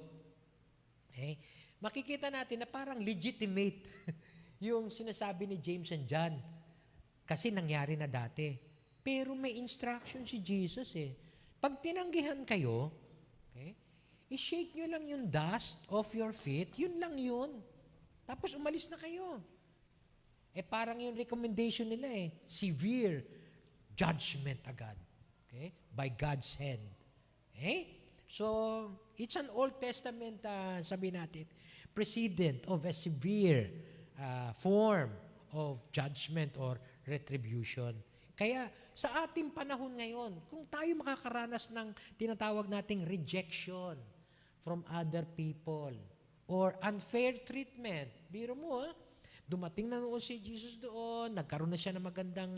[SPEAKER 1] makikita natin na parang legitimate yung sinasabi ni James and John. Kasi nangyari na dati. Pero may instruction si Jesus eh. Pag tinanggihan kayo, i-shake nyo lang yung dust off your feet, yun lang yun. Tapos umalis na kayo. Parang yung recommendation nila severe judgment agad. Okay? By God's hand. So, it's an Old Testament, sabi natin, precedent of a severe form of judgment or retribution. Kaya sa ating panahon ngayon, kung tayo makakaranas ng tinatawag nating rejection from other people or unfair treatment, biro mo dumating na noon si Jesus doon, nagkaroon na siya ng magandang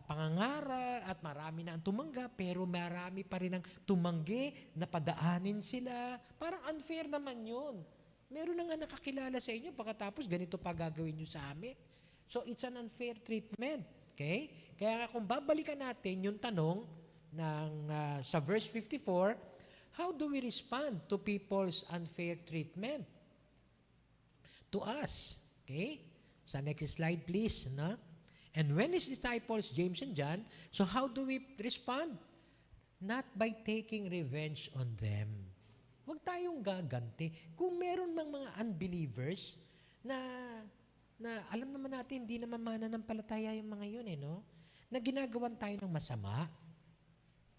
[SPEAKER 1] pangangaral at marami na ang tumanggap, pero marami pa rin ang tumanggi, napadaanin sila. Parang unfair naman yun. Meron na nga nakakilala sa inyo, pagkatapos ganito pa gagawin nyo sa amin. So it's an unfair treatment. Okay? Kaya kung babalikan natin yung tanong ng, sa verse 54, how do we respond to people's unfair treatment to us? Okay? Sa next slide, please. No? And when his disciples, James and John, so how do we respond? Not by taking revenge on them. Huwag tayong gaganti. Kung meron mang mga unbelievers na alam naman natin, hindi naman mananampalataya yung mga yun, no? Na ginagawan tayo ng masama,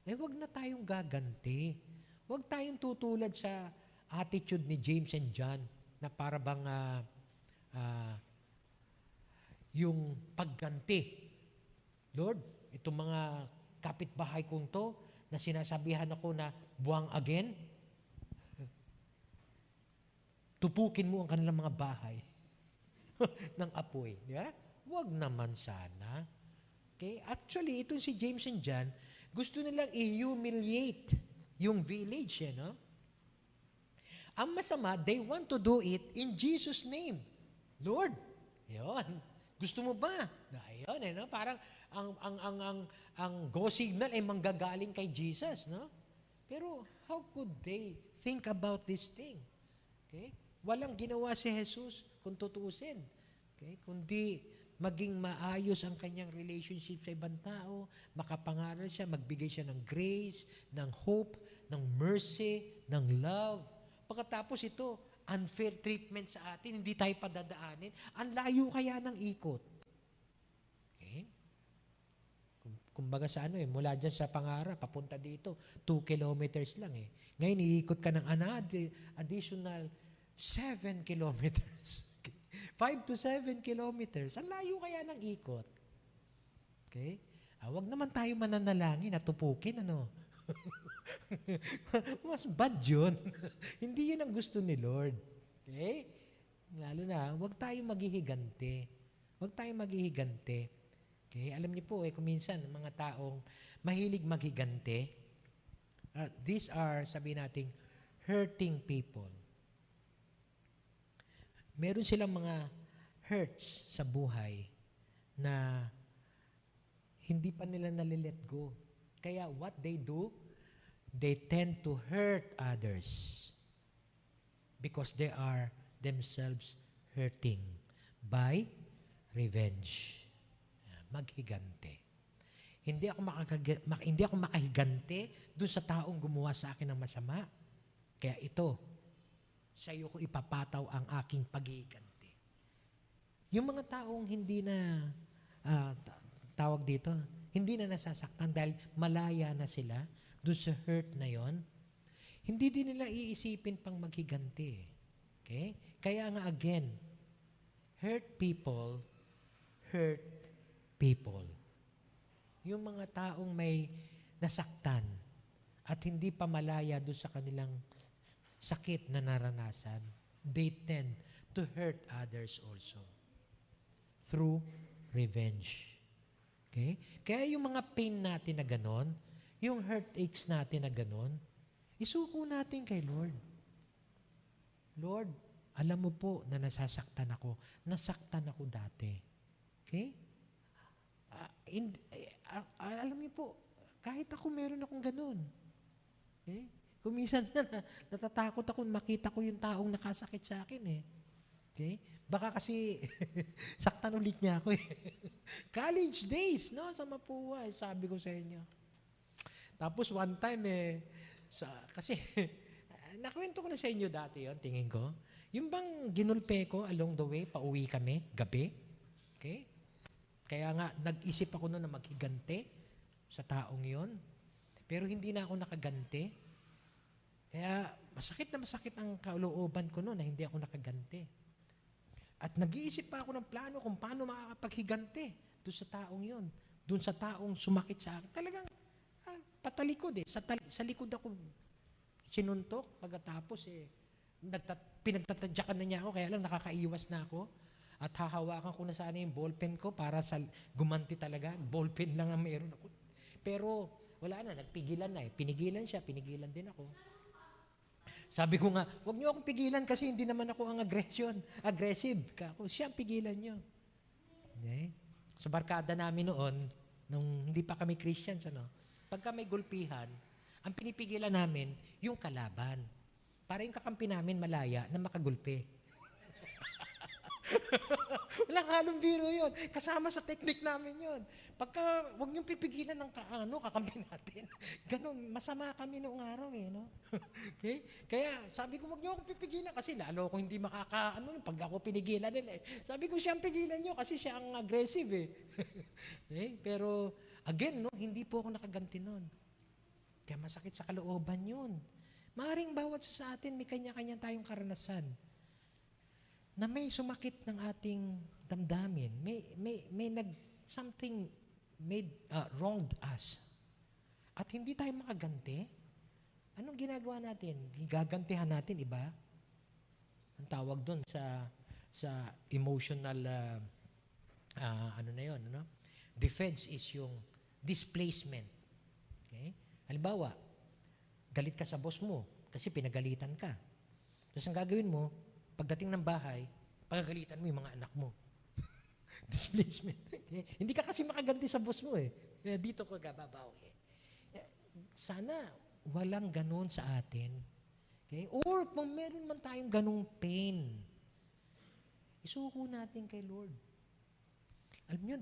[SPEAKER 1] huwag na tayong gaganti. Huwag tayong tutulad sa attitude ni James and John na para bang yung pagganti. Lord, itong mga kapitbahay kong to na sinasabihan ako na buwang again, tupukin mo ang kanilang mga bahay ng apoy. Di ba? Huwag naman sana. Okay? Actually, itong si James and John, gusto nilang i-humiliate yung village. No? Ang masama, they want to do it in Jesus' name. Lord, yun. Gusto mo ba? Ayun, no? Parang ang go signal ay manggagaling kay Jesus. No? Pero how could they think about this thing? Okay? Walang ginawa si Jesus kung tutuusin. Okay? Kundi maging maayos ang kanyang relationship sa ibang tao, makapangaral siya, magbigay siya ng grace, ng hope, ng mercy, ng love. Pagkatapos ito, unfair treatment sa atin, hindi tayo padadaanin. Ang layo kaya ng ikot. Okay? Kumbaga sa mula dyan sa Pangarap, papunta dito, 2 kilometers lang Ngayon, iikot ka ng additional 7 kilometers. 5 to 7 kilometers. Ang layo kaya ng ikot. Okay? Wag naman tayo mananalangin at tupukin, Mas bad yun. Hindi yun ang gusto ni Lord. Okay? Lalo na, wag tayong maghihigante. Wag tayong maghihigante. Okay? Alam niyo po, kung minsan, mga taong mahilig maghigante, these are, sabi nating, hurting people. Meron silang mga hurts sa buhay na hindi pa nila nalilet go. Kaya what they do, they tend to hurt others because they are themselves hurting by revenge. Maghigante. Hindi ako makahigante doon sa taong gumawa sa akin ng masama. Kaya ito, sa iyo ko ipapataw ang aking paghihiganti. Yung mga taong hindi na, tawag dito, hindi na nasasaktan dahil malaya na sila doon sa hurt na yon, hindi din nila iisipin pang maghiganti. Okay? Kaya nga again, hurt people. Yung mga taong may nasaktan at hindi pa malaya doon sa kanilang sakit na naranasan, they tend to hurt others also through revenge. Okay? Kaya yung mga pain natin na ganon, yung heartaches natin na ganon, isuko natin kay Lord. Lord, alam mo po na nasasaktan ako. Nasaktan ako dati. Okay? Alam niyo po, kahit ako meron akong ganon. Okay? Kung minsan natatakot ako makita ko yung taong nakasakit sa akin Okay? Baka kasi saktan ulit niya ako College days, sa Mapua, sabi ko sa inyo. Tapos one time kasi nakwento ko na sa inyo dati yon, tingin ko. Yung bang ginulpe ko along the way, pauwi kami, gabi. Okay? Kaya nga, nag-isip ako na maghigante sa taong yon. Pero hindi na ako nakaganti. Kaya masakit ang kalooban ko noon na hindi ako nakaganti. At nag-iisip pa ako ng plano kung paano makakapaghiganti doon sa taong yon. Doon sa taong sumakit sa akin. Talagang patalikod Sa likod ako sinuntok. Pagkatapos pinagtatadyakan na niya ako. Kaya lang nakakaiwas na ako. At hahawakan ko na sana yung ballpen ko para gumanti talaga. Ballpen lang ang meron ako. Pero wala na, nagpigilan na Pinigilan siya, pinigilan din ako. Sabi ko nga, huwag niyo akong pigilan kasi hindi naman ako ang aggressive. Ako, siya ang pigilan niyo. Okay? Sa barkada namin noon, nung hindi pa kami Christians, pagka may gulpihan, ang pinipigilan namin, yung kalaban. Para yung kakampi namin malaya na makagulpi. Walang halong biro yun. Kasama sa technique namin yun. Pagka, huwag niyong pipigilan ng kakampi natin. Ganon, masama kami noong araw no? Okay? Kaya, sabi ko, huwag niyo akong pipigilan kasi lalo ako hindi pag ako pinigilan nila Sabi ko, siya ang pigilan niyo kasi siya ang aggressive okay? Pero, again, hindi po ako nakaganti nun. Kaya masakit sa kalooban yun. Maaring bawat sa atin, may kanya-kanya tayong karanasan na may sumakit ng ating damdamin, something made wronged us. At hindi tayo makaganti. Anong ginagawa natin? Gagantihan natin, iba? Ang tawag doon sa emotional defense is yung displacement. Okay? Halimbawa, galit ka sa boss mo kasi pinagalitan ka. Tapos ang gagawin mo, pagdating ng bahay, pagagalitan mo yung mga anak mo. Displacement. Okay? Hindi ka kasi makaganti sa boss mo Kaya dito ko gababawi. Sana walang ganon sa atin. Okay? Or kung meron man tayong ganong pain, isuko natin kay Lord. Alam nyo,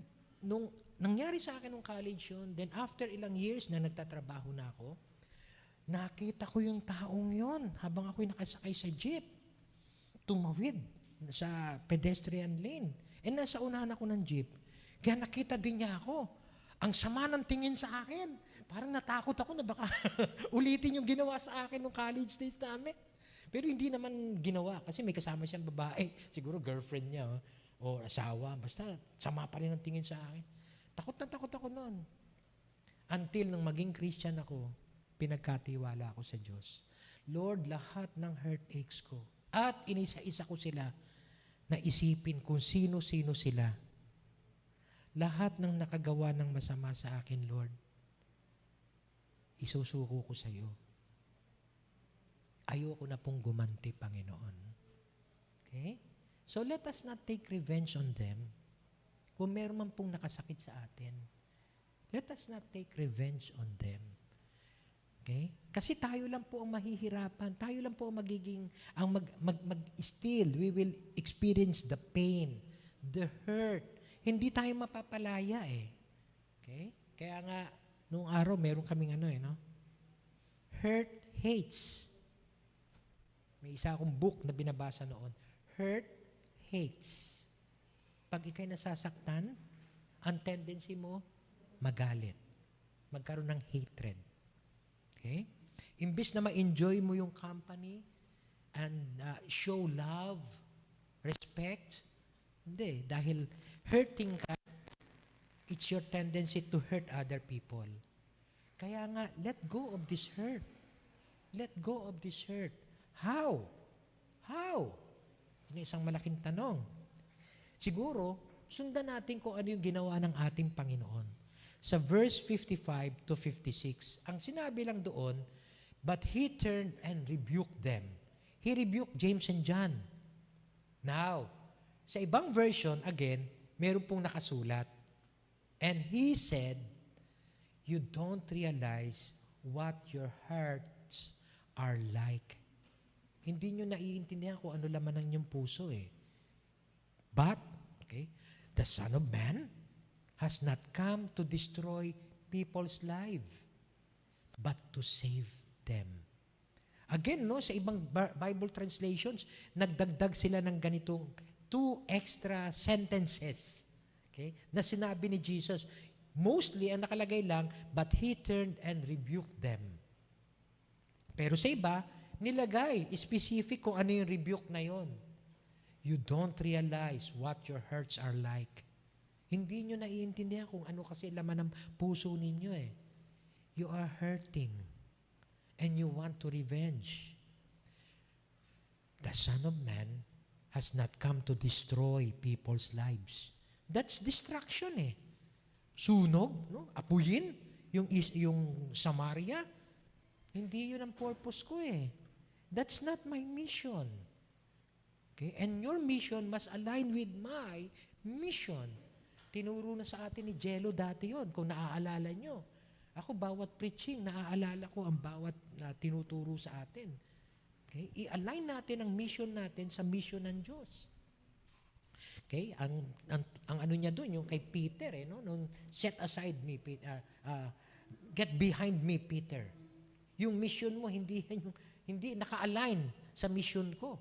[SPEAKER 1] nung nangyari sa akin nung college yun, then after ilang years na nagtatrabaho na ako, nakita ko yung taong yon habang ako'y nakasakay sa jeep. Tumawid sa pedestrian lane. Nasa unahan ako ng jeep. Kaya nakita din niya ako. Ang sama ng tingin sa akin. Parang natakot ako na baka ulitin yung ginawa sa akin nung college days namin. Pero hindi naman ginawa kasi may kasama siyang babae. Siguro girlfriend niya o asawa. Basta sama pa rin ang tingin sa akin. Takot na takot ako noon. Until nang maging Christian ako, pinagkatiwala ako sa Diyos. Lord, lahat ng heartaches ko, at inisa-isa ko sila na isipin kung sino-sino sila. Lahat ng nakagawa ng masama sa akin, Lord, isusuko ko sa iyo. Ayoko na pong gumanti, Panginoon. Okay? So let us not take revenge on them. Kung meron man pong nakasakit sa atin, let us not take revenge on them. Okay? Kasi tayo lang po ang mahihirapan. Tayo lang po ang mag-still. We will experience the pain, the hurt. Hindi tayo mapapalaya Okay? Kaya nga, nung araw, meron kaming Hurt hates. May isa akong book na binabasa noon. Hurt hates. Pag ikay nasasaktan, ang tendency mo, magalit. Magkaroon ng hatred. Okay? Imbis na ma-enjoy mo yung company and show love, respect, hindi. Dahil hurting ka, it's your tendency to hurt other people. Kaya nga, let go of this hurt. Let go of this hurt. How? How? Yun yung isang malaking tanong. Siguro, sundan natin kung ano yung ginawa ng ating Panginoon. Sa verse 55 to 56, ang sinabi lang doon, but he turned and rebuked them. He rebuked James and John. Now, sa ibang version, again, meron pong nakasulat. And he said, you don't realize what your hearts are like. Hindi nyo naiintindihan kung ano laman ng inyong puso But, okay, the Son of Man has not come to destroy people's life, but to save them. Again, sa ibang Bible translations, nagdagdag sila ng ganitong 2 extra sentences. Okay? Na sinabi ni Jesus, mostly ang nakalagay lang, but he turned and rebuked them. Pero sa iba, nilagay specific kung ano yung rebuke na yon. You don't realize what your hurts are like. Hindi nyo naiintindihan kung ano kasi laman ng puso ninyo You are hurting and you want to revenge. The Son of Man has not come to destroy people's lives. That's destruction Sunog, apuyin, yung Samaria. Hindi yun ang purpose ko That's not my mission. Okay? And your mission must align with my mission. Tinuro na sa atin ni Jello dati yon, kung naaalala nyo. Ako, bawat preaching, naaalala ko ang bawat tinuturo sa atin. Okay? I-align natin ang mission natin sa mission ng Diyos. Okay? Ang ano niya doon, yung kay Peter, no? Nung set aside me, get behind me, Peter. Yung mission mo, hindi naka-align sa mission ko.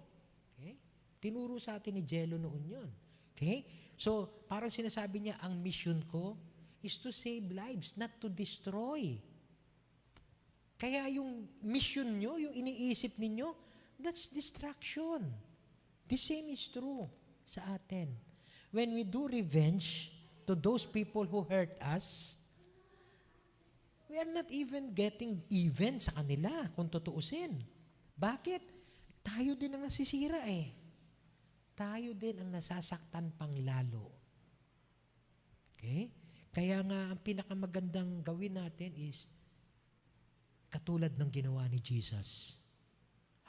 [SPEAKER 1] Okay? Tinuro sa atin ni Jello noon yun. Okay? So, parang sinasabi niya, ang mission ko is to save lives, not to destroy. Kaya yung mission nyo, yung iniisip ninyo, that's distraction. The same is true sa atin. When we do revenge to those people who hurt us, we are not even getting even sa kanila, kung tutuusin. Bakit? Tayo din ang nasisira eh. Tayo din ang nasasaktan pang lalo. Okay? Kaya nga, ang pinakamagandang gawin natin is katulad ng ginawa ni Jesus.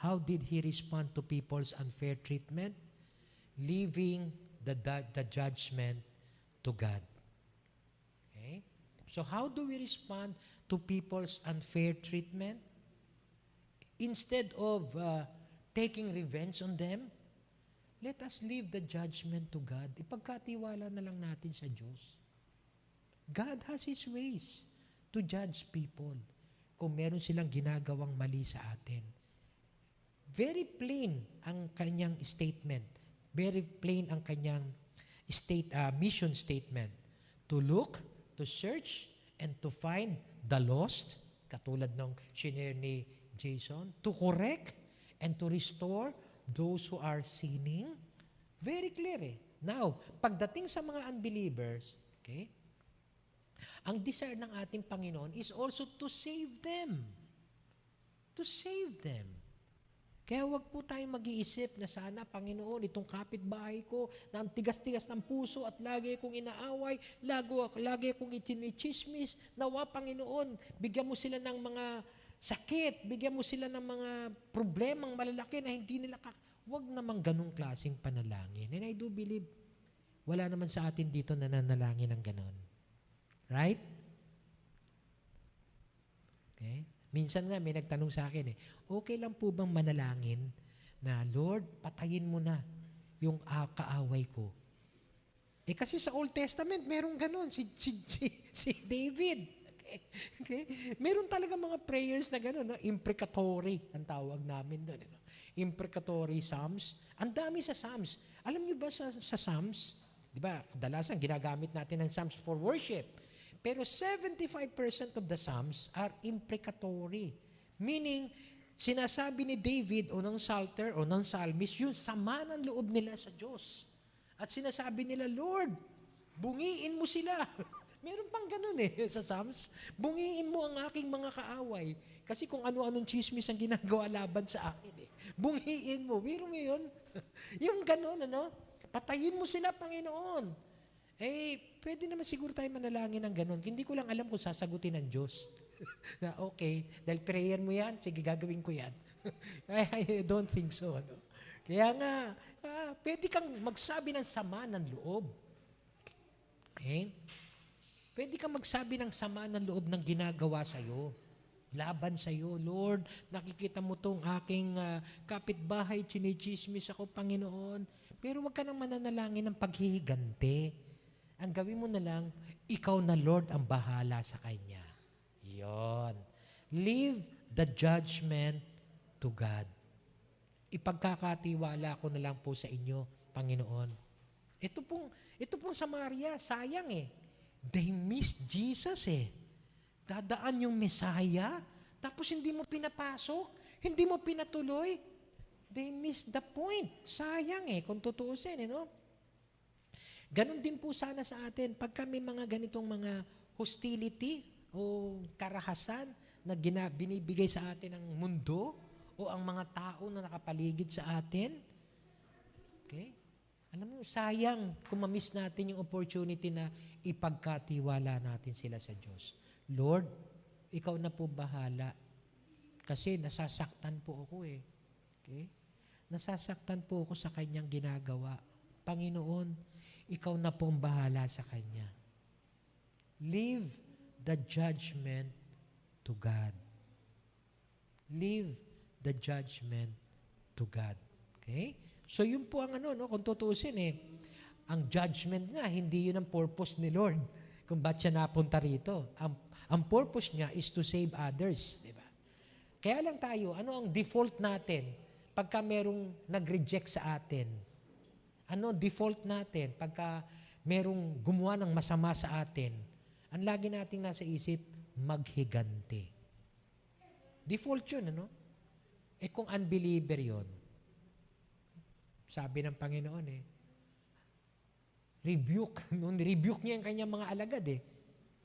[SPEAKER 1] How did He respond to people's unfair treatment? Leaving the judgment to God. Okay? So how do we respond to people's unfair treatment? Instead of taking revenge on them, let us leave the judgment to God. Ipagkatiwala na lang natin sa Diyos. God has His ways to judge people kung meron silang ginagawang mali sa atin. Very plain ang kanyang statement. Very plain ang kanyang mission statement. To look, to search, and to find the lost, katulad ng shinare ni Jason, to correct and to restore those who are sinning. Very clear eh. Now, pagdating sa mga unbelievers, okay, ang desire ng ating Panginoon is also to save them. To save them. Kaya wag po tayong mag-iisip na sana, Panginoon, itong kapitbahay ko na ang tigas-tigas ng puso at lagi kong inaaway, lagi kong itinichismis, nawa, Panginoon, bigyan mo sila ng mga sakit, bigyan mo sila ng mga problemang malalaki na hindi nila wag namang ganong klaseng panalangin. And I do believe, wala naman sa atin dito na nanalangin ng ganon. Right? Okay? Minsan nga may nagtanong sa akin okay lang po bang manalangin na, Lord, patayin mo na yung kaaway ko? Kasi sa Old Testament, merong ganon. Si David. Okay? Meron talaga mga prayers na ganon. No? Imprecatory, ang tawag namin doon. No? Imprecatory Psalms. Ang dami sa Psalms. Alam niyo ba sa Psalms, di ba, kadalasan ginagamit natin ang Psalms for worship. Pero 75% of the Psalms are imprecatory. Meaning, sinasabi ni David o ng Psalter o ng Psalmist yung sama ng loob nila sa Diyos. At sinasabi nila, Lord, bungiin mo sila. Meron pang ganun sa Psalms. Bungiin mo ang aking mga kaaway. Kasi kung ano-anong chismis ang ginagawa laban sa akin bungiin mo. Biro mo yun? Yung ganun, patayin mo sila, Panginoon. Pwede naman siguro tayo manalangin ng ganun. Hindi ko lang alam kung sasagutin ng Diyos. Na okay, dahil prayer mo yan, sige, gagawin ko yan. I don't think so. Kaya nga, pwede kang magsabi ng sama ng loob. Okay? Pwede kang magsabi ng sama ng loob ng ginagawa sa'yo. Laban sa'yo, Lord, nakikita mo tong aking kapitbahay, chinichismis ako, Panginoon. Pero wag ka nang mananalangin ng paghihiganti. Ang gawin mo na lang, ikaw na Lord ang bahala sa kanya. Yon. Leave the judgment to God. Ipagkakatiwala ko na lang po sa inyo, Panginoon. Ito pong Samaria, sayang They missed Jesus Dadaan yung Messiah, tapos hindi mo pinapasok, hindi mo pinatuloy. They missed the point. Sayang kung tutuusin, Ganon din po sana sa atin, pag kami mga ganitong mga hostility o karahasan na binibigay sa atin ng mundo o ang mga tao na nakapaligid sa atin, okay? Alam mo, sayang kung ma-miss natin yung opportunity na ipagkatiwala natin sila sa Diyos. Lord, ikaw na po bahala. Kasi nasasaktan po ako Okay? Nasasaktan po ako sa kanyang ginagawa. Panginoon, ikaw na po ang bahala sa kanya. Leave the judgment to God. Leave the judgment to God. Okay? So yun po ang kung tutuusin ang judgment nga, hindi yun ang purpose ni Lord kung ba't siya napunta rito. Ang purpose niya is to save others. Diba? Kaya lang tayo, ano ang default natin pagka merong nag-reject sa atin? Ano default natin pagka merong gumawa ng masama sa atin? Ang lagi nating nasa isip, maghiganti. Default yun, kung unbeliever yun, sabi ng Panginoon rebuke niya yung kanyang mga alagad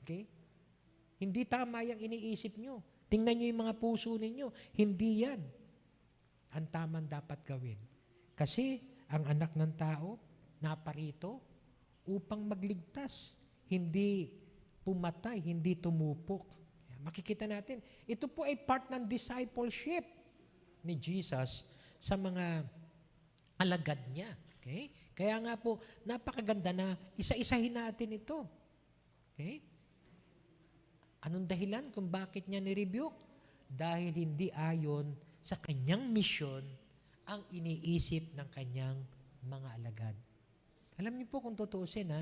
[SPEAKER 1] Okay? Hindi tama yung iniisip nyo. Tingnan nyo yung mga puso ninyo. Hindi yan ang tamang dapat gawin. Kasi ang anak ng tao naparito upang magligtas. Hindi pumatay, hindi tumupok. Makikita natin, ito po ay part ng discipleship ni Jesus sa mga alagad niya. Okay? Kaya nga po, napakaganda na isa-isahin natin ito. Okay? Anong dahilan kung bakit niya ni-rebuke? Dahil hindi ayon sa kanyang misyon ang iniisip ng kanyang mga alagad. Alam niyo po kung tutuusin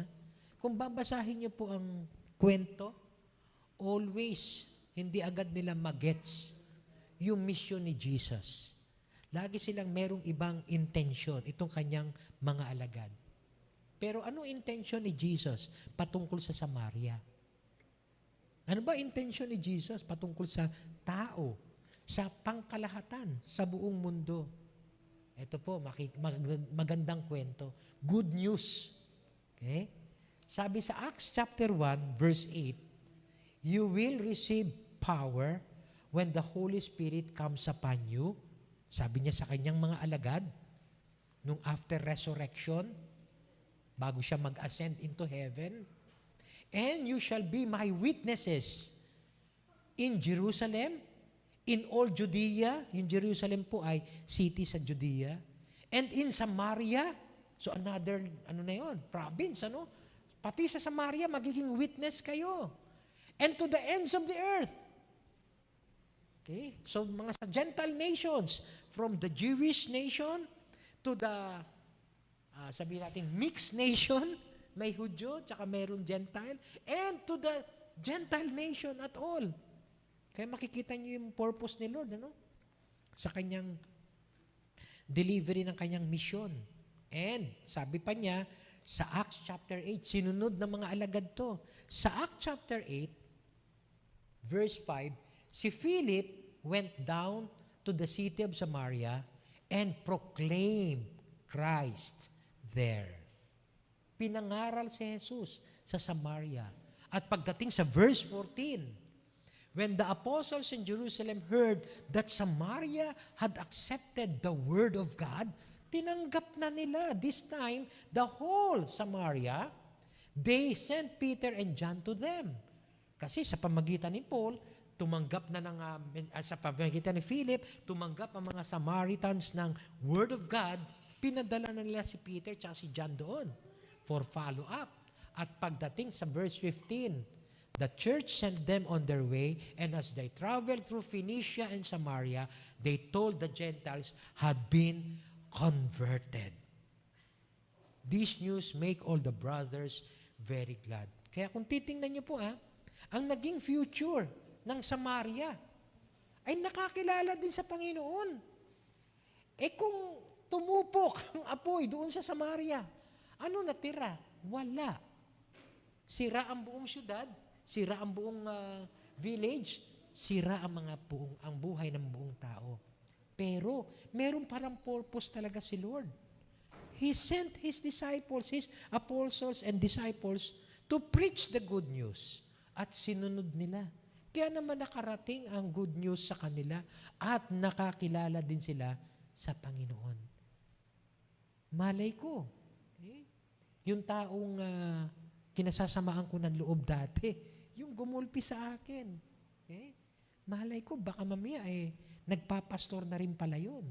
[SPEAKER 1] kung babasahin niyo po ang kwento, always, hindi agad nila magets yung mission ni Jesus. Lagi silang merong ibang intensyon, itong kanyang mga alagad. Pero ano intensyon ni Jesus patungkol sa Samaria? Ano ba intensyon ni Jesus patungkol sa tao, sa pangkalahatan, sa buong mundo? Ito po, magandang kwento. Good news. Okay? Sabi sa Acts chapter 1, verse 8, you will receive power when the Holy Spirit comes upon you. Sabi niya sa kanyang mga alagad, nung after resurrection, bago siya mag-ascend into heaven, and you shall be my witnesses in Jerusalem, in all Judea, yung Jerusalem po ay city sa Judea, and in Samaria, so another, province, pati sa Samaria, magiging witness kayo, and to the ends of the earth. Okay? So mga sa Gentile nations, from the Jewish nation to the, sabihin natin, mixed nation, may Hudyo, tsaka mayroong Gentile, and to the Gentile nation at all. Kaya makikita niyo yung purpose ni Lord, sa kanyang delivery ng kanyang mission. And, sabi pa niya, sa Acts chapter 8, sinunod ng mga alagad to. Sa Acts chapter 8, verse 5, si Philip went down to the city of Samaria and proclaimed Christ there. Pinangaral si Jesus sa Samaria. At pagdating sa verse 14, when the apostles in Jerusalem heard that Samaria had accepted the word of God, tinanggap na nila this time the whole Samaria. They sent Peter and John to them. Kasi sa pamagitan ni Paul, tumanggap na sa pamagitan ni Philip, tumanggap ang mga Samaritans ng word of God, pinadala na nila si Peter at si John doon for follow-up. At pagdating sa verse 15, the church sent them on their way, and as they traveled through Phoenicia and Samaria, they told the Gentiles had been converted. This news make all the brothers very glad. Kaya kung titingnan niyo po, ang naging future ng Samaria ay nakakilala din sa Panginoon. Kung tumupok ang apoy doon sa Samaria, ano natira? Wala. Sira ang buong syudad, sira ang buong village, sira ang ang buhay ng buong tao. Pero meron palang purpose talaga si Lord. He sent His disciples, His apostles and disciples to preach the good news. At sinunod nila. Kaya naman nakarating ang good news sa kanila at nakakilala din sila sa Panginoon. Malay ko, yung taong kinasasamaan ko ng loob dati, yung gumulpi sa akin. Malay ko, baka mamaya nagpapastor na rin pala yun.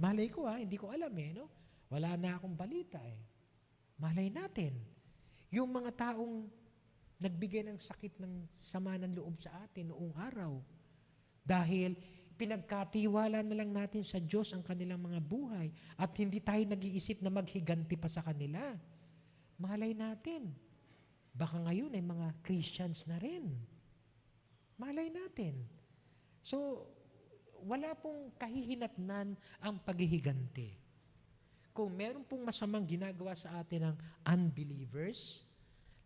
[SPEAKER 1] Malay ko hindi ko alam Wala na akong balita Malay natin, yung mga taong nagbigay ng sakit ng sama ng loob sa atin noong araw, dahil pinagkatiwala na lang natin sa Diyos ang kanilang mga buhay at hindi tayo nag-iisip na maghiganti pa sa kanila. Malay natin, baka ngayon ay mga Christians na rin. Malay natin. So, wala pong kahihinatnan ang paghihiganti. Kung meron pong masamang ginagawa sa atin ng unbelievers,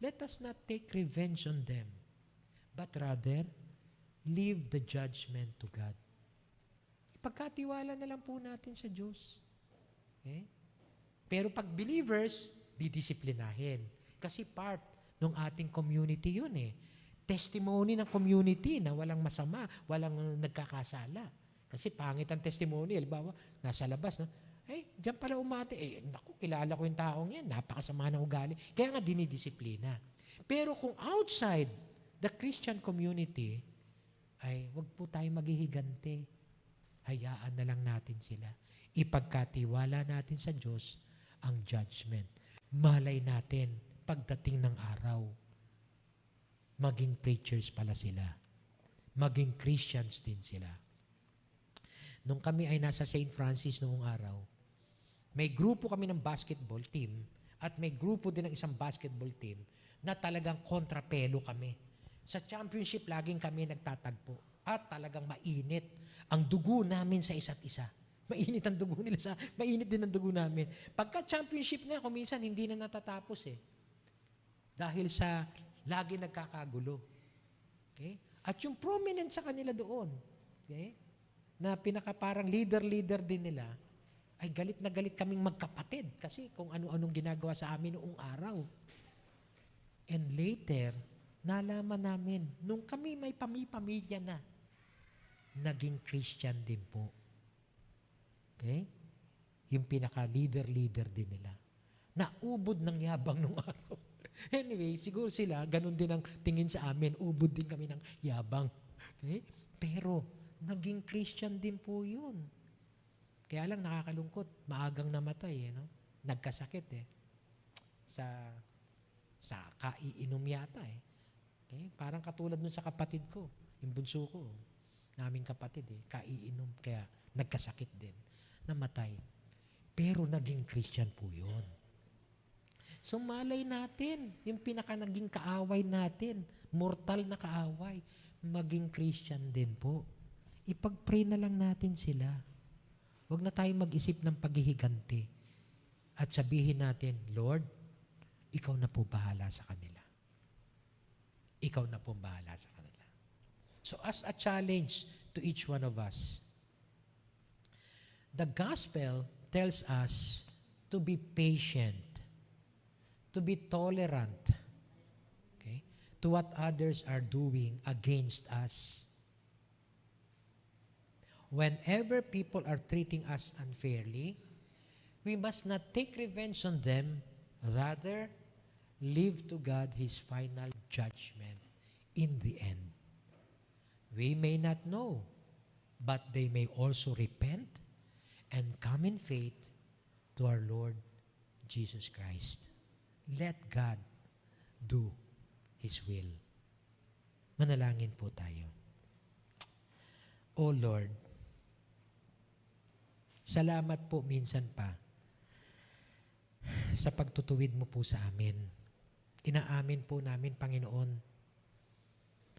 [SPEAKER 1] let us not take revenge on them, but rather, leave the judgment to God. Ipagkatiwala na lang po natin sa Diyos. Okay? Pero pag believers, didisiplinahin. Kasi part ng ating community yun eh. Testimony ng community na walang masama, walang nagkakasala. Kasi pangit ang testimony. Halimbawa, nasa labas, no? Diyan pala umate. Naku, kilala ko yung taong yan. Napakasama ng ugali. Kaya nga dinidisiplina. Pero kung outside the Christian community, ay wag po tayo maghihigante. Hayaan na lang natin sila. Ipagkatiwala natin sa Diyos ang judgment. Malay natin, pagdating ng araw, maging preachers pala sila. Maging Christians din sila. Nung kami ay nasa St. Francis noong araw, may grupo kami ng basketball team at may grupo din ng isang basketball team na talagang kontrapelo kami. Sa championship, laging kami nagtatagpo. At talagang mainit ang dugo namin sa isa't isa. Mainit ang dugo nila mainit din ang dugo namin. Pagka championship nga, kuminsan hindi na natatapos eh. Dahil sa lagi nagkakagulo. Okay? At yung prominent sa kanila doon, okay? Na parang leader din nila, ay galit na galit kaming magkapatid kasi kung ano-anong ginagawa sa amin noong araw. And later, nalaman namin, nung kami may pamilya na, naging Christian din po. Okay? Yung pinaka-leader din nila. Naubod ng yabang nung araw. Anyway, siguro sila, ganun din ang tingin sa amin, ubod din kami ng yabang. Okay? Pero, naging Christian din po yun. Kaya lang nakakalungkot, maagang namatay, no? Nagkasakit eh. Sa kaiinom yata eh. Okay? Parang katulad nun sa kapatid ko, yung bunso ko, naming kapatid eh, kaiinom, kaya nagkasakit din, namatay. Pero naging Christian po yun. So malay natin, yung naging kaaway natin, mortal na kaaway, maging Christian din po. Ipag-pray na lang natin sila. Huwag na tayong mag-isip ng paghihiganti. At sabihin natin, Lord, ikaw na po bahala sa kanila. Ikaw na po bahala sa kanila. So as a challenge to each one of us, the gospel tells us to be patient, to be tolerant, okay, to what others are doing against us. Whenever people are treating us unfairly, we must not take revenge on them, rather, leave to God His final judgment in the end. We may not know, but they may also repent and come in faith to our Lord Jesus Christ. Let God do His will. Manalangin po tayo. O Lord, salamat po minsan pa sa pagtutuwid mo po sa amin. Inaamin po namin, Panginoon,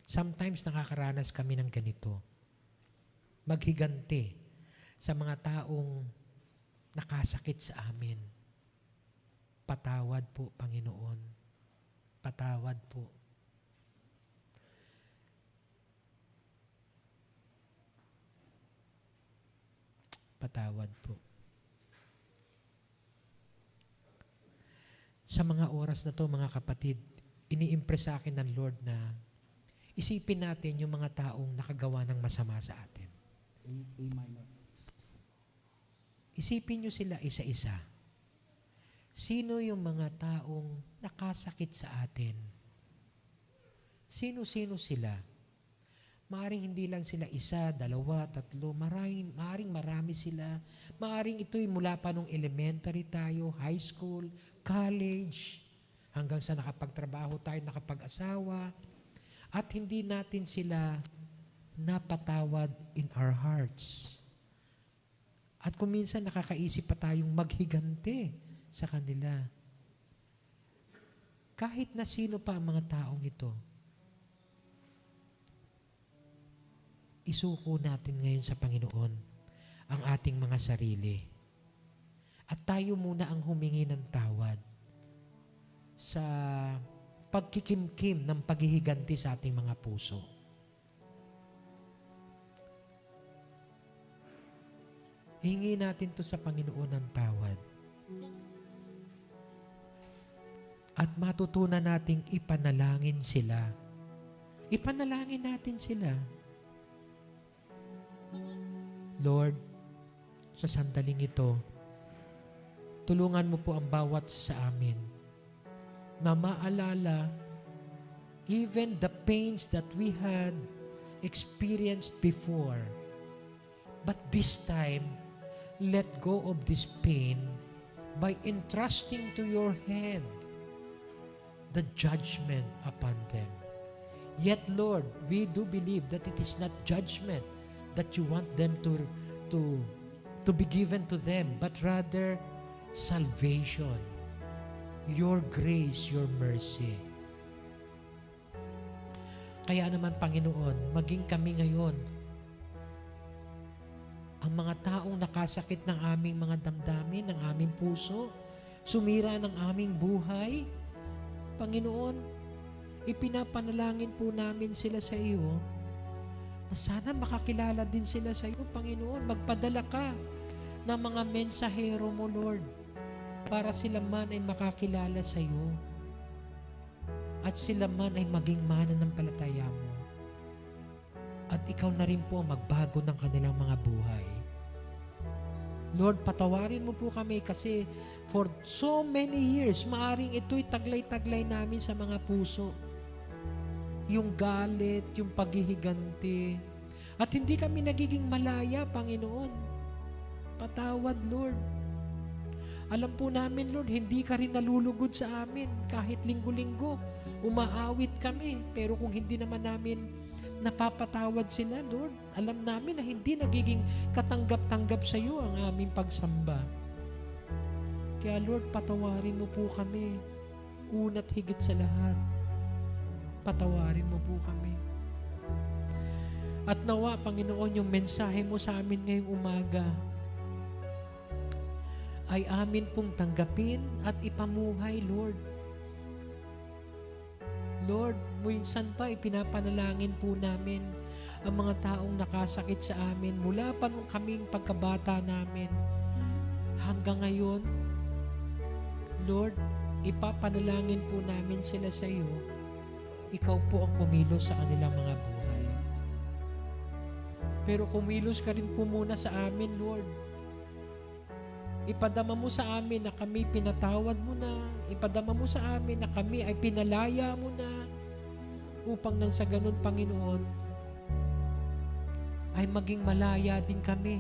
[SPEAKER 1] sometimes nakakaranas kami ng ganito. Maghiganti sa mga taong nakasakit sa amin. Patawad po, Panginoon. Patawad po. Patawad po. Sa mga oras na to, mga kapatid, ini-impress sa akin ng Lord na isipin natin yung mga taong nakagawa ng masama sa atin.
[SPEAKER 2] A minor.
[SPEAKER 1] Isipin nyo sila isa-isa. Sino yung mga taong nakasakit sa atin? Sino-sino sila? Maaring hindi lang sila isa, dalawa, tatlo, maaring marami sila. Maaring ito'y mula pa nung elementary tayo, high school, college, hanggang sa nakapagtrabaho tayo, nakapag-asawa, at hindi natin sila napatawad in our hearts. At kung minsan nakakaisip pa tayong maghigante sa kanila. Kahit na sino pa ang mga taong ito, isuko natin ngayon sa Panginoon ang ating mga sarili. At tayo muna ang humingi ng tawad sa pagkikimkim ng paghihiganti sa ating mga puso. Hingi natin to sa Panginoon ng tawad. At matutunan nating ipanalangin sila. Ipanalangin natin sila. Lord, sa sandaling ito, tulungan mo po ang bawat sa amin na maalala even the pains that we had experienced before. But this time, let go of this pain by entrusting to your hand the judgment upon them. Yet, Lord, we do believe that it is not judgment that you want them to be given to them, but rather salvation, your grace, your mercy. Kaya naman, Panginoon, maging kami ngayon, ang mga taong nakasakit ng aming mga damdamin, ng aming puso, sumira ng aming buhay, Panginoon, ipinapanalangin po namin sila sa iyo, na sana makakilala din sila sa iyo, Panginoon. Magpadala ka ng mga mensahero mo, Lord, para sila man ay makakilala sa iyo at sila man ay maging mananampalataya mo. At ikaw na rin po ang magbago ng kanilang mga buhay. Lord, patawarin mo po kami kasi for so many years, maaring ito'y taglay-taglay namin sa mga puso. Yung galit, yung paghihiganti. At hindi kami nagiging malaya, Panginoon. Patawad, Lord. Alam po namin, Lord, hindi ka rin nalulugod sa amin. Kahit linggo-linggo, umaawit kami. Pero kung hindi naman namin napapatawad sila, Lord, alam namin na hindi nagiging katanggap-tanggap sa iyo ang aming pagsamba. Kaya, Lord, patawarin mo po kami. Una't higit sa lahat, patawarin mo po kami. At nawa, Panginoon, yung mensahe mo sa amin ngayong umaga ay amin pong tanggapin at ipamuhay, Lord. Lord, minsan pa ipinapanalangin po namin ang mga taong nakasakit sa amin mula pa nung kaming pagkabata namin hanggang ngayon. Lord, ipapanalangin po namin sila sa iyo. Ikaw po ang kumilos sa kanilang mga buhay. Pero kumilos ka rin po muna sa amin, Lord. Ipadama mo sa amin na kami pinatawad mo na. Ipadama mo sa amin na kami ay pinalaya mo na. Upang nang sa ganun, Panginoon, ay maging malaya din kami.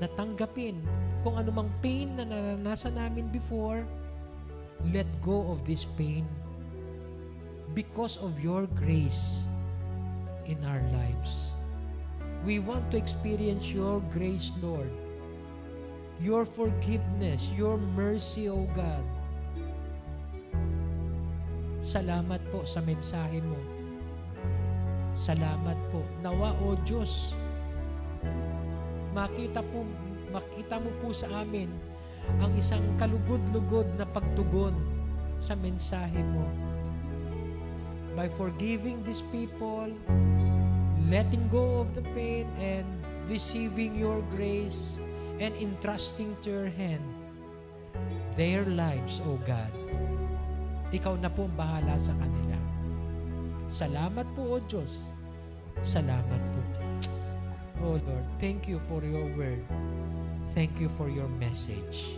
[SPEAKER 1] Natanggapin kung anumang pain na naranasan namin before, let go of this pain because of your grace in our lives. We want to experience your grace, Lord. Your forgiveness, your mercy, O God. Salamat po sa mensahe mo. Salamat po. Nawa, O Diyos, makita mo po sa amin ang isang kalugod-lugod na pagtugon sa mensahe mo. By forgiving these people, letting go of the pain, and receiving your grace, and entrusting to your hand their lives, O God. Ikaw na po ang bahala sa kanila. Salamat po, O Diyos. Salamat po. O Lord, thank you for your word. Thank you for your message.